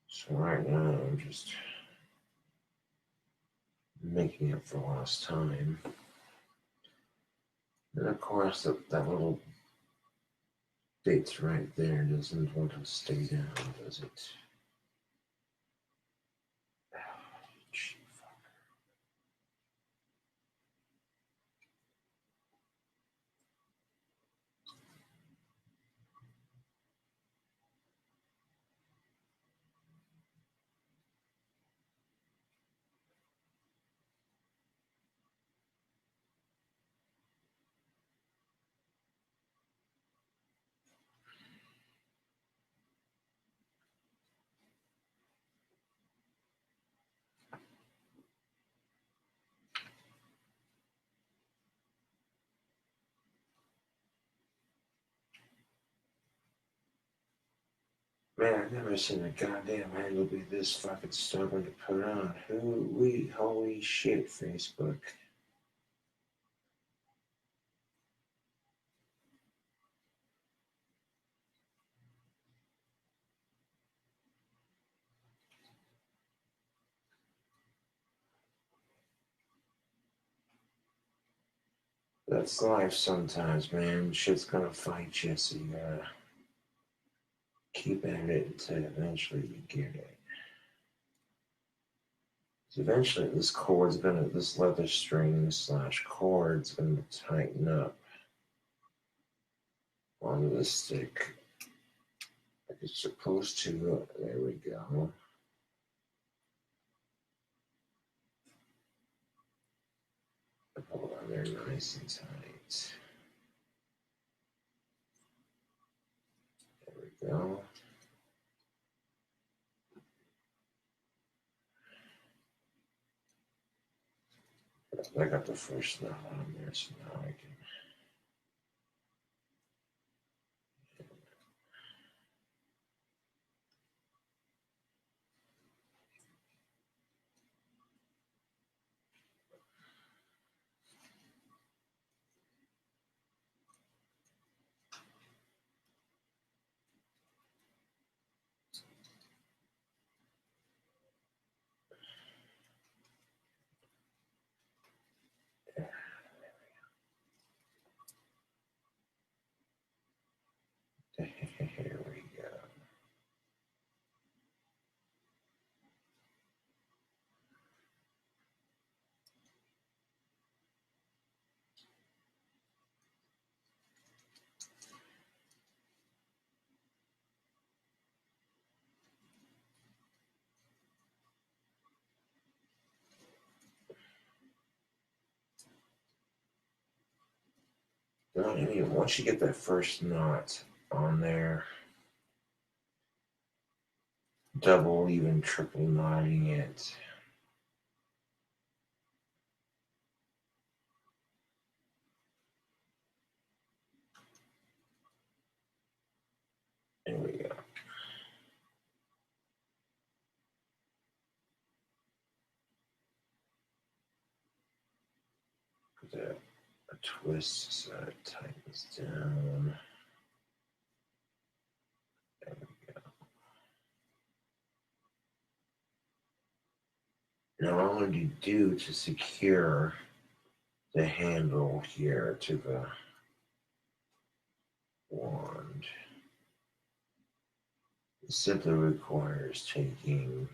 So right now, I'm just making up for lost time. And of course, that little bit right there doesn't want to stay down, does it? Man, I've never seen a goddamn handle be this fucking stubborn to put on. Holy shit, Facebook. That's life sometimes, man. Shit's gonna fight you, so you gotta keep at it until eventually you get it. So eventually this leather string / cord's gonna tighten up onto the stick like it's supposed to. There we go. Hold on, they're nice and tight. There we go. I got the first knot on there, so now I can. Here we go. I mean, once you get that first knot on there, double, even triple knotting it. There we go. Put that a twist so it tightens down. There we go. Now, what I'm going to do to secure the handle here to the wand, it simply requires taking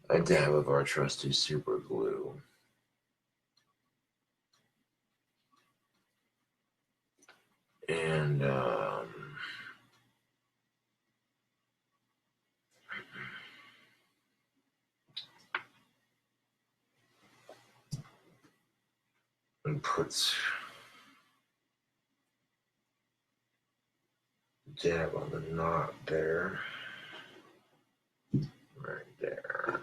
a dab of our trusty super glue and puts dab on the knot there, right there.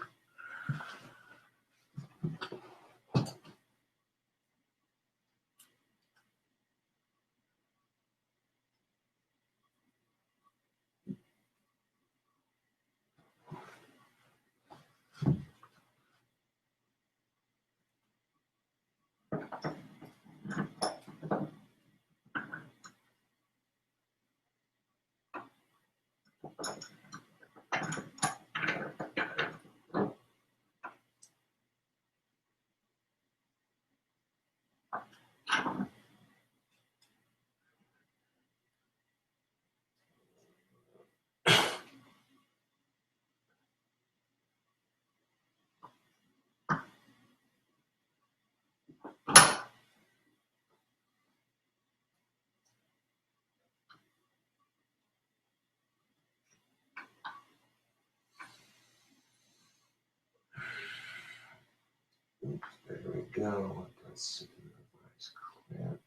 There we go. Let's sit in a nice clip.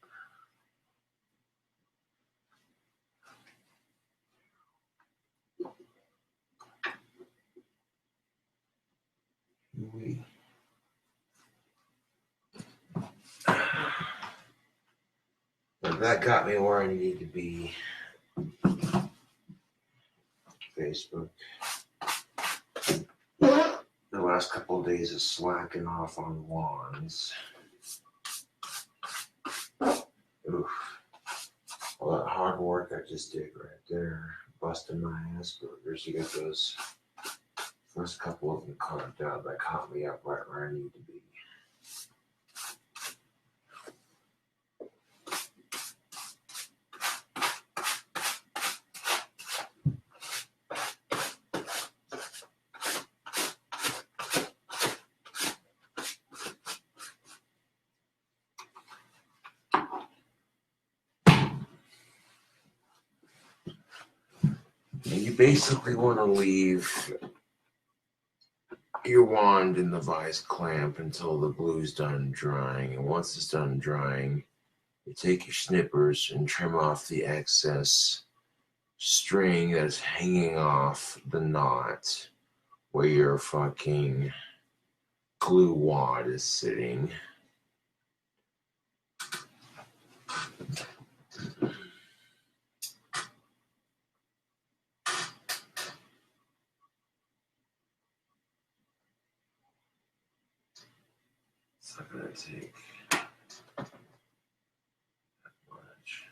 Well, that got me where I needed to be. Facebook. The last couple of days of slacking off on wands. Oof. All that hard work I just did right there, busting my ass burgers. You got those first couple of them carved out that caught me up right where I need to be. You basically want to leave your wand in the vise clamp until the glue's done drying. And once it's done drying, you take your snippers and trim off the excess string that's hanging off the knot where your fucking glue wad is sitting. It's not gonna take that much.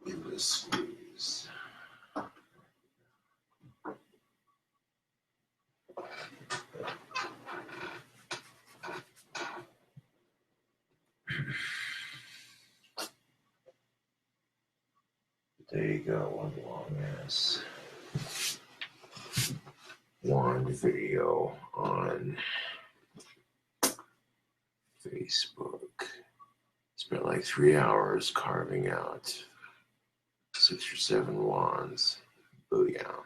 Give it a squeeze. There you go, one long ass wand video on Facebook. Spent like 3 hours carving out 6 or 7 wands. Booyah.